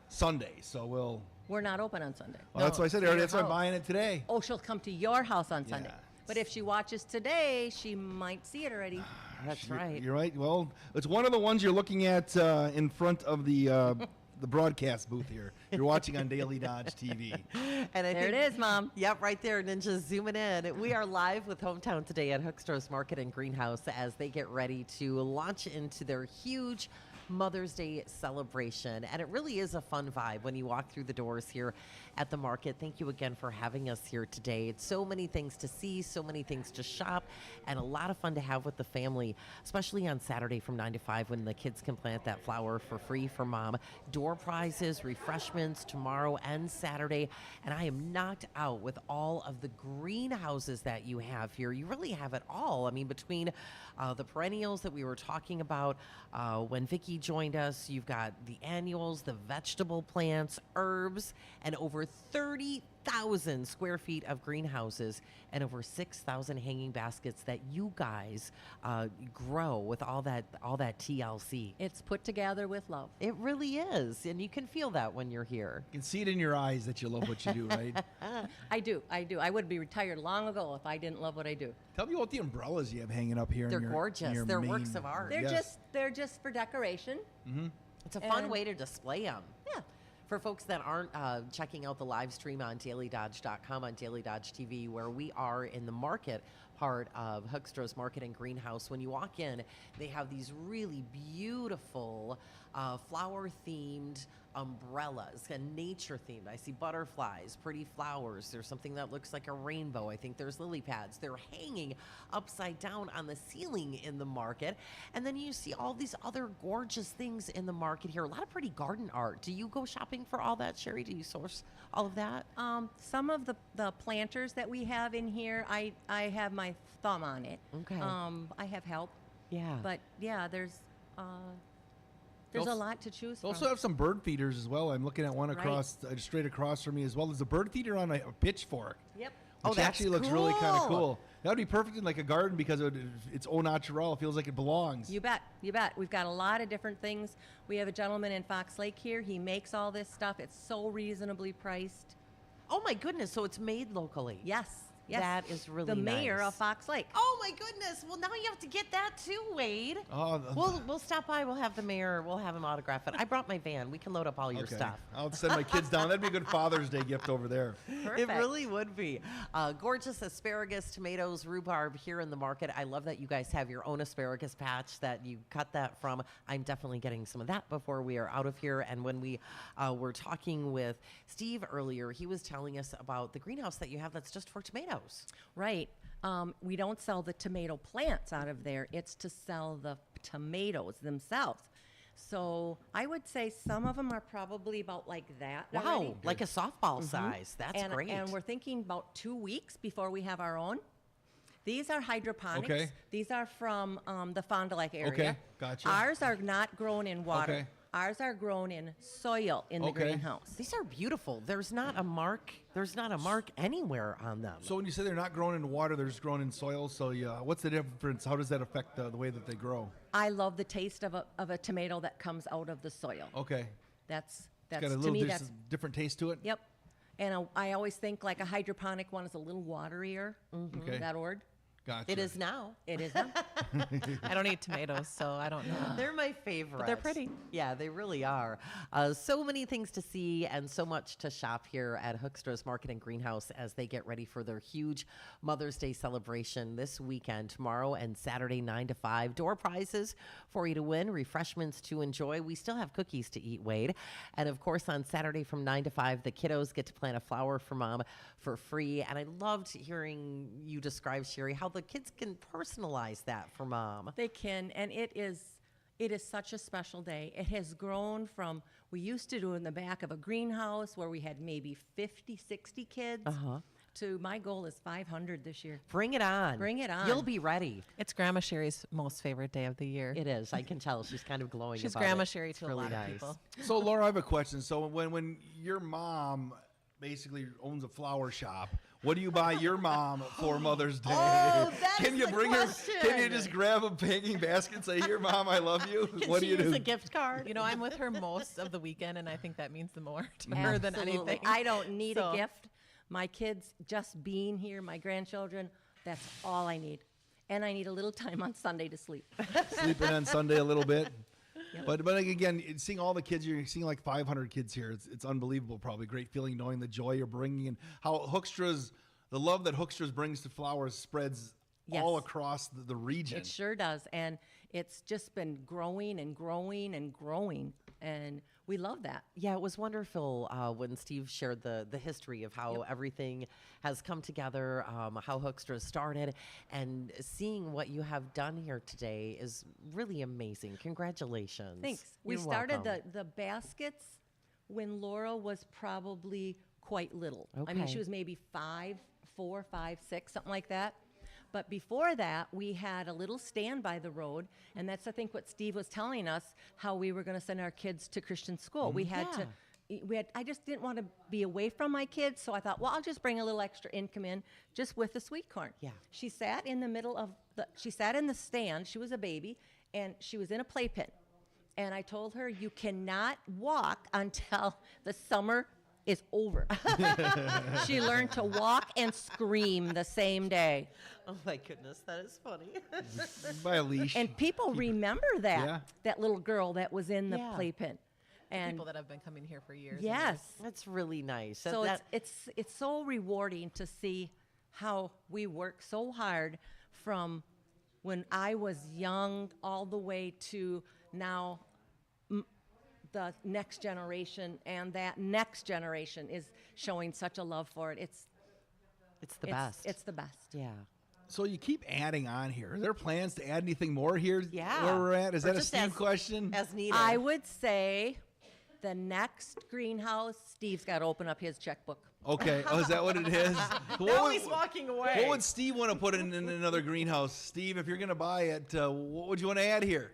Sunday, so We're not open on Sunday. Well, that's why I said your that's why I'm house. buying it today. Oh, she'll come to your house on Sunday. Yeah. But if she watches today, she might see it already. That's You're- right. You're right. Well, it's one of the ones you're looking at in front of the broadcast booth here. You're watching on Daily Dodge TV. And I There it think- is, Mom. Yep, right there, Ninja zooming in. We are live with Hometown today at Hoekstra's Market and Greenhouse as they get ready to launch into their huge Mother's Day celebration. And it really is a fun vibe when you walk through the doors here at the market. Thank you again for having us here today. It's so many things to see, so many things to shop, and a lot of fun to have with the family, especially on Saturday from 9 to 5 when the kids can plant that flower for free for Mom. Door prizes, refreshments tomorrow and Saturday. And I am knocked out with all of the greenhouses that you have here. You really have it all. I mean, between the perennials that we were talking about when Vicki joined us. You've got the annuals, the vegetable plants, herbs, and over 30,000 square feet of greenhouses and over 6,000 hanging baskets that you guys grow with all that TLC. It's put together with love. It really is, and you can feel that when you're here. You can see it in your eyes that you love what you do, right? I do. I would be retired long ago if I didn't love what I do. Tell me about the umbrellas you have hanging up here. They're in your, gorgeous. in your They're main- works of art. They're just for decoration. It's a fun And- way to display them. Yeah. For folks that aren't checking out the live stream on dailydodge.com, on Daily Dodge TV, where we are in the market part of Hoekstra's Market and Greenhouse, when you walk in, they have these really beautiful flower-themed umbrellas and nature-themed. I see butterflies, pretty flowers. There's something that looks like a rainbow. I think there's lily pads. They're hanging upside down on the ceiling in the market. And then you see all these other gorgeous things in the market here. A lot of pretty garden art. Do you go shopping for all that, Sherry? Do you source all of that? Some of the planters that we have in here, I have my thumb on it. Okay. I have help. Yeah. But yeah, there's a also- lot to choose They from. also have some bird feeders as well. I'm looking at one across, straight across from me as well. There's a bird feeder on a pitchfork. Yep. Oh, Which that's actually looks really kind of cool. cool. That would be perfect in like a garden because it's au naturel. It feels like it belongs. You bet. You bet. We've got a lot of different things. We have a gentleman in Fox Lake here. He makes all this stuff. It's so reasonably priced. Oh my goodness! So it's made locally. Yes. Yes. That is really the mayor nice. of Fox Lake. Oh my goodness! Well, now you have to get that too, Wade. Oh, We'll stop by. We'll have the mayor. We'll have him autograph it. I brought my van. We can load up all your okay. stuff. I'll send my kids down. That'd be a good Father's Day gift over there. Perfect. It really would be. Gorgeous asparagus, tomatoes, rhubarb here in the market. I love that you guys have your own asparagus patch that you cut that from. I'm definitely getting some of that before we are out of here. And when we were talking with Steve earlier, he was telling us about the greenhouse that you have that's just for tomatoes. Right. We don't sell the tomato plants out of there. It's to sell the tomatoes themselves. So I would say some of them are probably about like that. Wow, already. like a softball size. That's and, great. And we're thinking about 2 weeks before we have our own. These are hydroponics. Okay. These are from the Fond du Lac area. Okay, gotcha. Ours are not grown in water. Okay. Ours are grown in soil in the Okay. greenhouse. These are beautiful. There's not a mark. There's not a mark anywhere on them. So when you say they're not grown in water, they're just grown in soil. So yeah, what's the difference? How does that affect the way that they grow? I love the taste of a tomato that comes out of the soil. Okay. That's Got a to little me there's that's a different taste to it. yep. And I always think like a hydroponic one is a little waterier. Okay. That word. Gotcha. It is now. It is. Not. I don't eat tomatoes, so I don't know. They're my favorite. they're pretty. Yeah, they really are. So many things to see and so much to shop here at Hoekstra's Market and Greenhouse as they get ready for their huge Mother's Day celebration this weekend, tomorrow and Saturday, 9 to 5. Door prizes for you to win, refreshments to enjoy. We still have cookies to eat, Wade. And of course, on Saturday from 9 to 5, the kiddos get to plant a flower for mom for free. And I loved hearing you describe, Sherry, how the kids can personalize that for mom. They can, and it is such a special day. It has grown from we used to do in the back of a greenhouse where we had maybe 50, 60 kids. To my goal is 500 this year. Bring it on. Bring it on. You'll be ready. It's Grandma Sherry's most favorite day of the year. It is. I can tell. She's kind of glowing She's about Grandma it. Sherry It's to a really lot nice. of people. So Laura, I have a question. So when your mom basically owns a flower shop, what do you buy your mom for Mother's Day? Oh, that can is you the bring question. her? Can you just grab a hanging basket and say, "Here, Mom, I love you"? Can what she do you use do? a gift card? You know, I'm with her most of the weekend, and I think that means the more to her than Absolutely. anything. I don't need So- a gift. My kids just being here, my grandchildren, that's all I need. And I need a little time on Sunday to sleep. Sleeping on Sunday a little bit. Yep. But again, seeing all the kids, you're seeing like 500 kids here. It's unbelievable. Probably great feeling knowing the joy you're bringing and how the love that Hoekstra's brings to flowers spreads Yes. all across the region. It sure does. And it's just been growing and growing and growing. And we love that. Yeah, it was wonderful when Steve shared the history of how everything has come together, how Hoekstra started, and seeing what you have done here today is really amazing. Congratulations. Thanks. You're We started welcome. the baskets when Laura was probably quite little. I mean, Okay. she was maybe 4, 5, 6, something like that. But before that, we had a little stand by the road, and that's, I think, what Steve was telling us, how we were going to send our kids to Christian school. We had to. I just didn't want to be away from my kids, so I thought, well, I'll just bring a little extra income in just with the sweet corn. Yeah. She sat in the middle of she sat in the stand. She was a baby, and she was in a playpen. And I told her, you cannot walk until the summer is over. She learned to walk and scream the same day. Oh my goodness, that is funny. By a leash. And people remember that, Yeah. that little girl that was in the Yeah. playpen. And People that have been coming here for years. and yes. years. That's really nice. So That- it's so rewarding to see how we work so hard from when I was young all the way to now. The next generation and that next generation is showing such a love for it. it's the best. It's the best. yeah. So you keep adding on here. Are there plans to add anything more here? Yeah. Where we're at? Is Or that a just Steve as- question? As needed. I would say the next greenhouse, Steve's got to open up his checkbook. Okay. Oh, is that what it is? Now he's walking away. What would Steve want to put in another greenhouse? Steve, if you're going to buy it, what would you want to add here?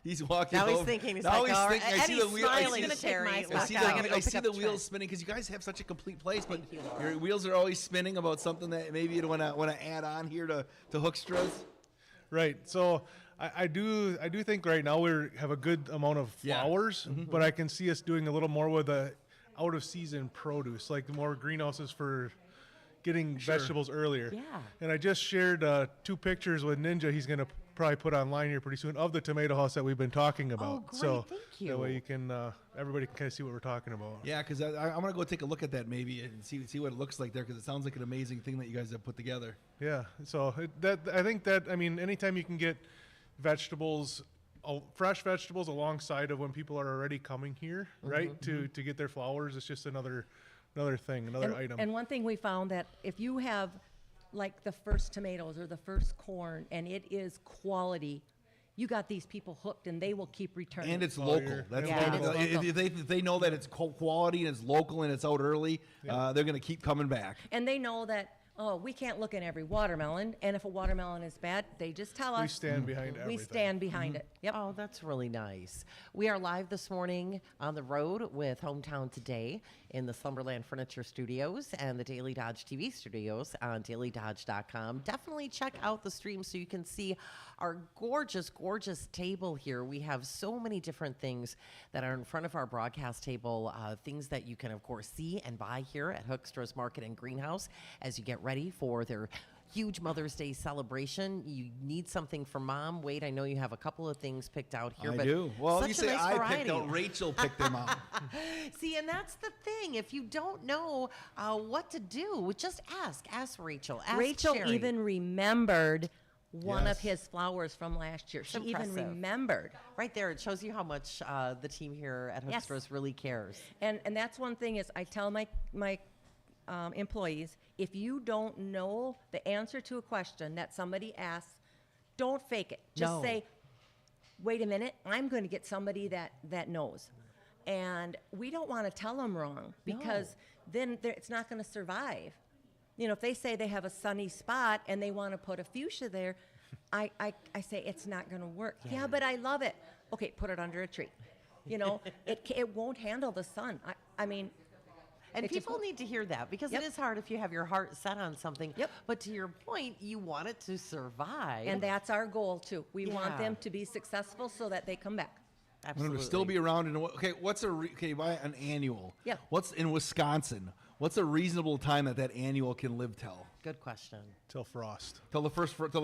He's walking Now he's over. thinking, he's now like, he's all right. thinking, I And see he's the wheel. smiling, He's gonna take Sherry. my I spot. see Now I gotta the, go I see pick the up wheels trash. spinning because you guys have such a complete place, but your wheels are always spinning about something that maybe you'd want to add on here to Hoekstra's. Right. So I do think right now we have a good amount of Yeah. flowers, but I can see us doing a little more with the out of season produce, like more greenhouses for getting vegetables earlier. Yeah. And I just shared 2 pictures with Ninja. He's going to probably put online here pretty soon of the tomato house that we've been talking about. great. So Thank that way you. you can everybody can kind of see what we're talking about. Yeah, because I'm gonna go take a look at that maybe and see what it looks like there because it sounds like an amazing thing that you guys have put together. Yeah. So I think that anytime you can get vegetables, fresh vegetables alongside of when people are already coming here, right, to get their flowers, it's just another thing, another item. And one thing we found that if you have like the first tomatoes or the first corn and it is quality, you got these people hooked and they will keep returning. And it's Oh, local. you're- That's Yeah. local. And it's local. If they know that it's quality and it's local and it's out early, they're gonna keep coming back. And they know that, oh, we can't look at every watermelon, and if a watermelon is bad, they just tell us. we stand behind everything. We stand behind it. Yep. Oh, that's really nice. We are live this morning on the road with Hometown Today in the Slumberland Furniture Studios and the Daily Dodge TV studios on dailydodge.com. Definitely check out the stream so you can see our gorgeous, gorgeous table here. We have so many different things that are in front of our broadcast table, things that you can, of course, see and buy here at Hoekstra's Market and Greenhouse as you get ready for their huge Mother's Day celebration. You need something for mom. Wade, I know you have a couple of things picked out here. I but do. Well, such you a say nice I variety. picked out. Rachel picked them out. See, and that's the thing. If you don't know what to do, just ask. Ask Rachel. Ask Rachel Sherry. even remembered one Yes. of his flowers from last year. She even impressive. remembered. Right there, it shows you how much the team here at Yes. Hoekstra's really cares. And that's one thing is I tell my employees, if you don't know the answer to a question that somebody asks, don't fake it. Just No. say, wait a minute, I'm going to get somebody that knows. And we don't want to tell them wrong because then it's not going to survive. You know, if they say they have a sunny spot and they want to put a fuchsia there, I say it's not going to work. Yeah, but I love it. Okay, put it under a tree. You know, it won't handle the sun. I mean, And it just people won't. need to hear that because Yep. it is hard if you have your heart set on something. Yep. But to your point, you want it to survive. And that's our goal too. We want Yeah. them to be successful so that they come back. I'm Absolutely. gonna still be around. Okay, what's okay? Buy an annual. Yeah. What's in Wisconsin? What's a reasonable time that annual can live till? Good question. Till frost. Till the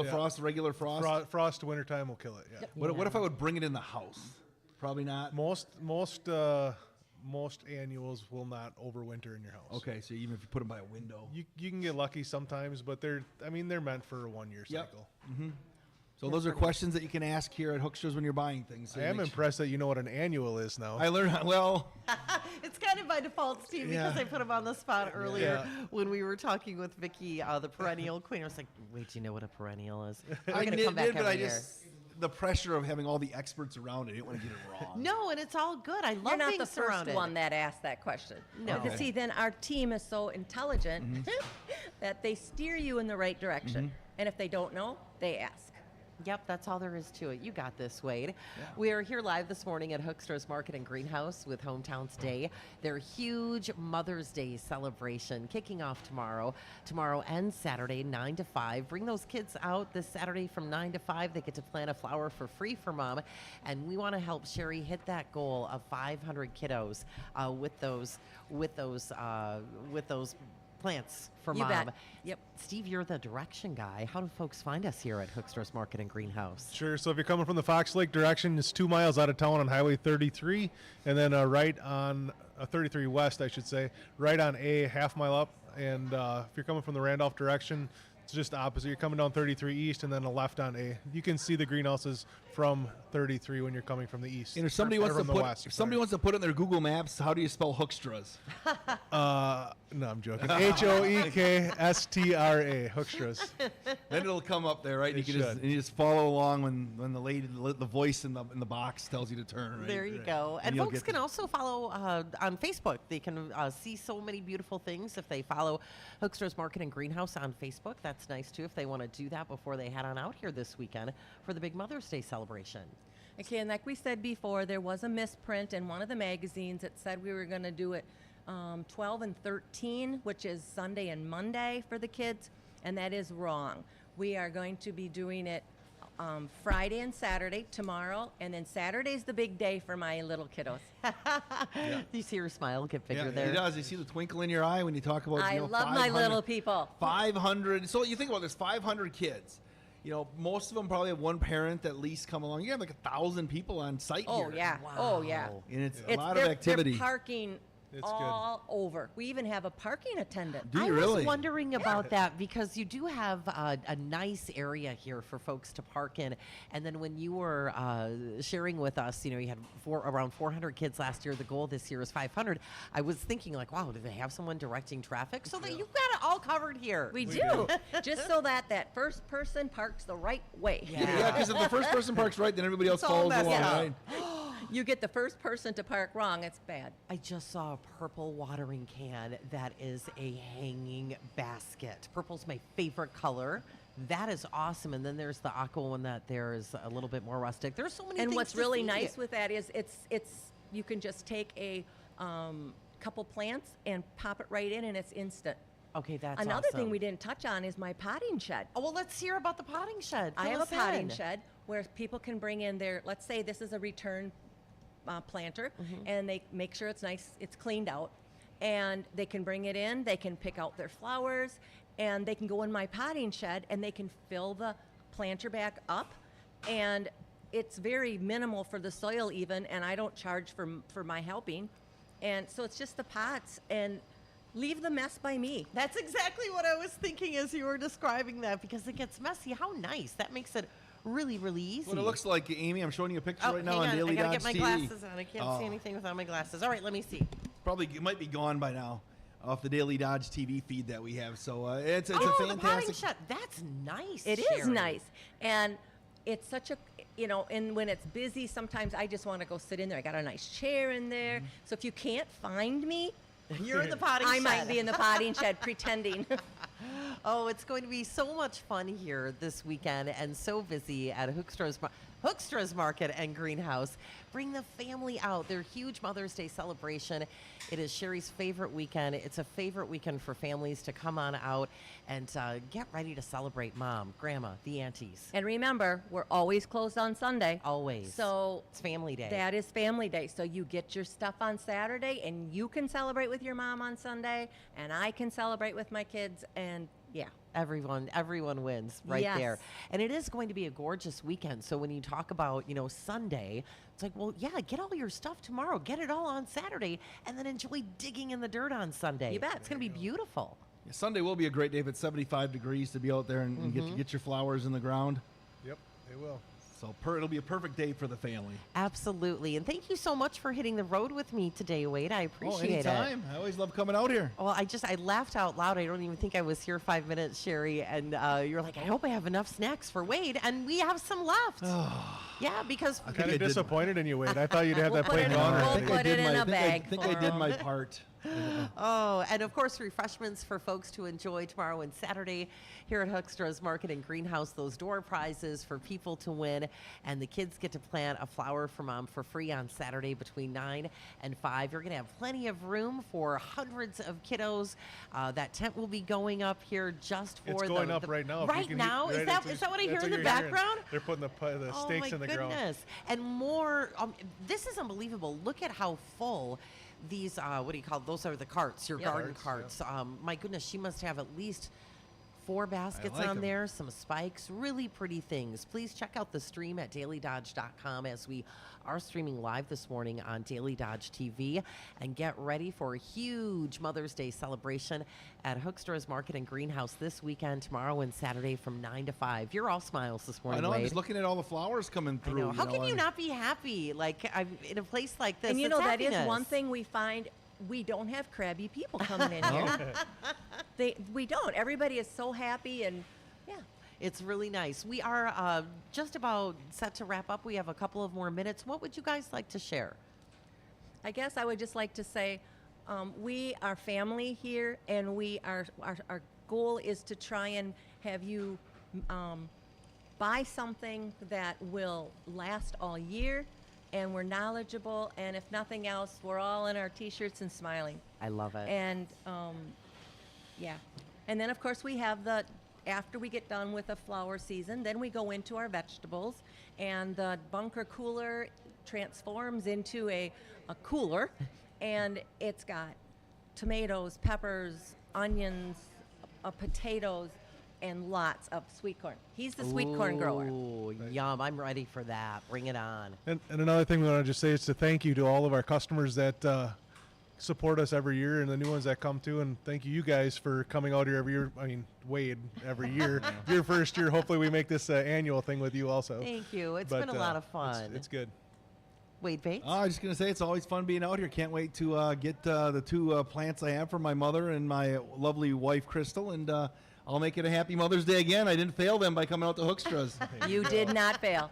Yeah. frost, regular frost. Frost to wintertime will kill it. Yeah. What if I would bring it in the house? Probably not. Most annuals will not overwinter in your house. Okay, so even if you put them by a window. You can get lucky sometimes, but they're meant for a 1-year Yep. cycle. So those are questions that you can ask here at Hoekstra's when you're buying things. So I you am make sure- impressed that you know what an annual is now. I learned well. It's kind of by default, Steve, because Yeah. I put him on the spot earlier Yeah. when we were talking with Vicky, the perennial queen. I was like, wait, do you know what a perennial is? We're I gonna did, come back but I every year. just the pressure of having all the experts around it. I didn't want to get it wrong. No, and it's all good. I love You're not being the first surrounded. one that asked that question. No. Because see, then our team is so intelligent that they steer you in the right direction. And if they don't know, they ask. Yep, that's all there is to it. You got this, Wade. We are here live this morning at Hoekstra's Market and Greenhouse with Hometown Today. Their huge Mother's Day celebration kicking off tomorrow and Saturday, 9 to 5. Bring those kids out this Saturday from 9 to 5. They get to plant a flower for free for Mom. And we want to help Sherry hit that goal of 500 kiddos with those plants for You Mom. bet. Yep. Steve, you're the direction guy. How do folks find us here at Hoekstra's Market and Greenhouse? Sure. So if you're coming from the Fox Lake direction, it's 2 miles out of town on Highway 33, and then right on 33 West, I should say, right on a half mile up. And if you're coming from the Randolph direction, it's just opposite. You're coming down 33 East and then a left on A. You can see the greenhouses from 33 when you're coming from the east. And if somebody Or wants to from the put west, if somebody sorry. wants to put in their Google Maps, how do you spell Hoekstra's? No, I'm joking. Hoekstra, Hoekstra's. Then it'll come up there, right? It You can should. just follow along when the voice in the box tells you to turn. Right? There you go. And you'll folks get can there. also follow on Facebook. They can see so many beautiful things if they follow Hoekstra's Market and Greenhouse on Facebook. That's nice too if they want to do that before they head on out here this weekend for the big Mother's Day celebration. Okay, and like we said before, there was a misprint in one of the magazines that said we were going to do it 12 and 13, which is Sunday and Monday for the kids, and that is wrong. We are going to be doing it Friday and Saturday tomorrow, and then Saturday's the big day for my little kiddos. You see her smile get bigger Yeah, there. it does. You see the twinkle in your eye when you talk about. I love my 500 little people. 500. So you think about this: 500 kids. You know, most of them probably have one parent at least come along. You have like 1,000 people on site Oh, here. yeah. Oh, yeah. And it's a It's- lot they're- of activity. They're parking It's all over. We even have a parking attendant. Do you I really? was wondering about that because you do have a nice area here for folks to park in. And then when you were sharing with us, you had around 400 kids last year. The goal this year is 500. I was thinking like, wow, do they have someone directing traffic? So that you've got it all covered here. We do. Just so that first person parks the right way. Yeah, because if the first person parks right, then everybody else It's all follows along, messed up. right? You get the first person to park wrong, it's bad. I just saw a purple watering can that is a hanging basket. Purple's my favorite color. That is awesome. And then there's the aqua one that there is a little bit more rustic. There's so many And things what's to really see. nice with that is it's you can just take a couple plants and pop it right in and it's instant. Okay, that's Another awesome. thing we didn't touch on is my potting shed. Oh, well, let's hear about the potting shed. I Fill have a us potting in. shed where people can bring in their, let's say this is a return planter, and they make sure it's nice, it's cleaned out, and they can bring it in, they can pick out their flowers, and they can go in my potting shed and they can fill the planter back up, and it's very minimal for the soil even, and I don't charge for my helping, and so it's just the pots, and leave the mess by me. That's exactly what I was thinking as you were describing that because it gets messy. How nice. That makes it really, really easy. What it looks like, Amy, I'm showing you a picture Oh, right now hang on on. Daily I gotta Dodge get my TV. glasses on. I can't see Oh. anything without my glasses. All right, let me see. Probably it might be gone by now off the Daily Dodge TV feed that we have. So it's a Oh, the potting fantastic. shed. That's nice. It is Sherry. nice. And it's such a, and when it's busy, sometimes I just want to go sit in there. I got a nice chair in there. So if you can't find me, You're in the potting I shed. might be in the potting shed pretending. Oh, it's going to be so much fun here this weekend and so busy at Hoekstra's Market and Greenhouse. Bring the family out. Their huge Mother's Day celebration. It is Sherry's favorite weekend. It's a favorite weekend for families to come on out and get ready to celebrate Mom, Grandma, the aunties. And remember, we're always closed on Sunday. Always. So It's family day. that is family day. So you get your stuff on Saturday and you can celebrate with your mom on Sunday and I can celebrate with my kids and yeah. Everyone wins right Yes. there. And it is going to be a gorgeous weekend. So when you talk about, Sunday, it's like, well, yeah, get all your stuff tomorrow. Get it all on Saturday and then enjoy digging in the dirt on Sunday. You bet. It's going to be beautiful. Yeah, Sunday will be a great day if it's 75 degrees to be out there and get your flowers in the ground. Yep, they will. So it'll be a perfect day for the family. Absolutely. And thank you so much for hitting the road with me today, Wade. I appreciate it. Anytime. I always love coming out here. Well, I laughed out loud. I don't even think I was here 5 minutes, Sherry. And you're like, I hope I have enough snacks for Wade. And we have some left. Yeah, because I'm kind of disappointed in you, Wade. I thought you'd have that put plate it in- gone we'll already. put it in a bag I think for I did 'em. my part. Oh, and of course, refreshments for folks to enjoy tomorrow and Saturday here at Hoekstra's Market and Greenhouse. Those door prizes for people to win, and the kids get to plant a flower for mom for free on Saturday between 9 and 5. You're going to have plenty of room for hundreds of kiddos. That tent will be going up here just for It's going up right now. If you Right can now? hear- Is right, that what I hear that's in the what you're hearing. background? They're putting the stakes in the ground. Goodness. And more, this is unbelievable. Look at how full these, what do you call those? Are the carts, your Yeah. garden Carts, carts. My goodness, she must have at least 4 baskets like on 'em. there, some spikes, really pretty things. Please check out the stream at dailydodge.com as we are streaming live this morning on Daily Dodge TV, and get ready for a huge Mother's Day celebration at Hoekstra's Market and Greenhouse this weekend, tomorrow and Saturday from 9 to 5. You're all smiles this I morning, know. I'm Wade. just looking at all the flowers coming I through. know. How can you and- not be happy? Like, I'm in a place like this. And you it's know, that is happiness. one thing we find. We don't have crabby people coming in here. We don't. Everybody is so happy, and yeah. It's really nice. We are just about set to wrap up. We have a couple of more minutes. What would you guys like to share? I guess I would just like to say we are family here, and our goal is to try and have you buy something that will last all year, and we're knowledgeable, and if nothing else, we're all in our T-shirts and smiling. I love it. And yeah, and then of course we have after we get done with the flower season, then we go into our vegetables, and the bunker cooler transforms into a cooler, and it's got tomatoes, peppers, onions, potatoes, and lots of sweet corn. He's the sweet corn grower. Ooh, yum. I'm ready for that. Bring it on. And another thing we want to just say is to thank you to all of our customers that support us every year, and the new ones that come too. And thank you guys for coming out here every year. I mean, Wade, every year. Your first year. Hopefully we make this annual thing with you also. Thank you. It's But, been a lot of fun. It's good. Wade Bates? I was just going to say it's always fun being out here. Can't wait to get the 2 plants I have for my mother and my lovely wife, Crystal. And I'll make it a happy Mother's Day again. I didn't fail them by coming out to Hoekstra's. You did not fail.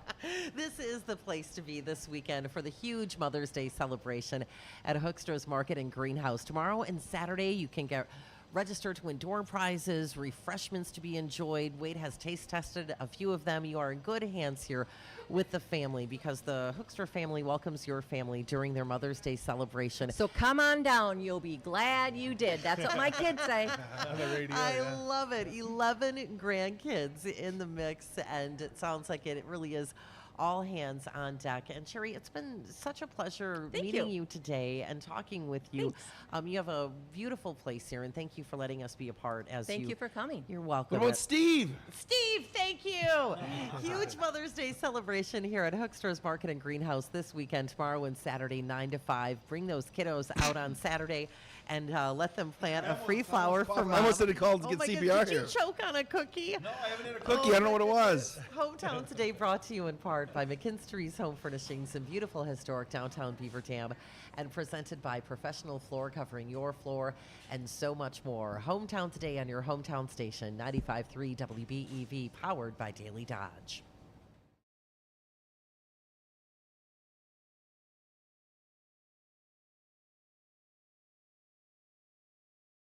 This is the place to be this weekend for the huge Mother's Day celebration at Hoekstra's Market and Greenhouse. Tomorrow and Saturday, you can get registered to win door prizes, refreshments to be enjoyed. Wade has taste tested a few of them. You are in good hands here with the family, because the Hoekstra family welcomes your family during their Mother's Day celebration. So come on down. You'll be glad you did. That's what my kids say. On the radio, I yeah. love it. 11 grandkids in the mix, and it sounds like it really is all hands on deck. And Sherry, it's been such a pleasure Thank meeting you. you today and talking with you. Thanks. You have a beautiful place here, and thank you for letting us be a part. Thank you for coming. You're welcome. What about Steve? Steve, thank you. Huge Mother's Day celebration here at Hoekstra's Market and Greenhouse this weekend, tomorrow and Saturday, 9 to 5. Bring those kiddos out on Saturday and let them plant a free flower for I Mom. almost had called to Oh get my CPR goodness, here. did you choke on a cookie? No, I haven't had a cookie. I don't know what it was. Hometown Today brought to you in part by McKinstry's Home Furnishings in beautiful historic downtown Beaver Dam, and presented by Professional Floor Covering Your Floor, and so much more. Hometown Today on your hometown station, 95.3 WBEV, powered by Daily Dodge.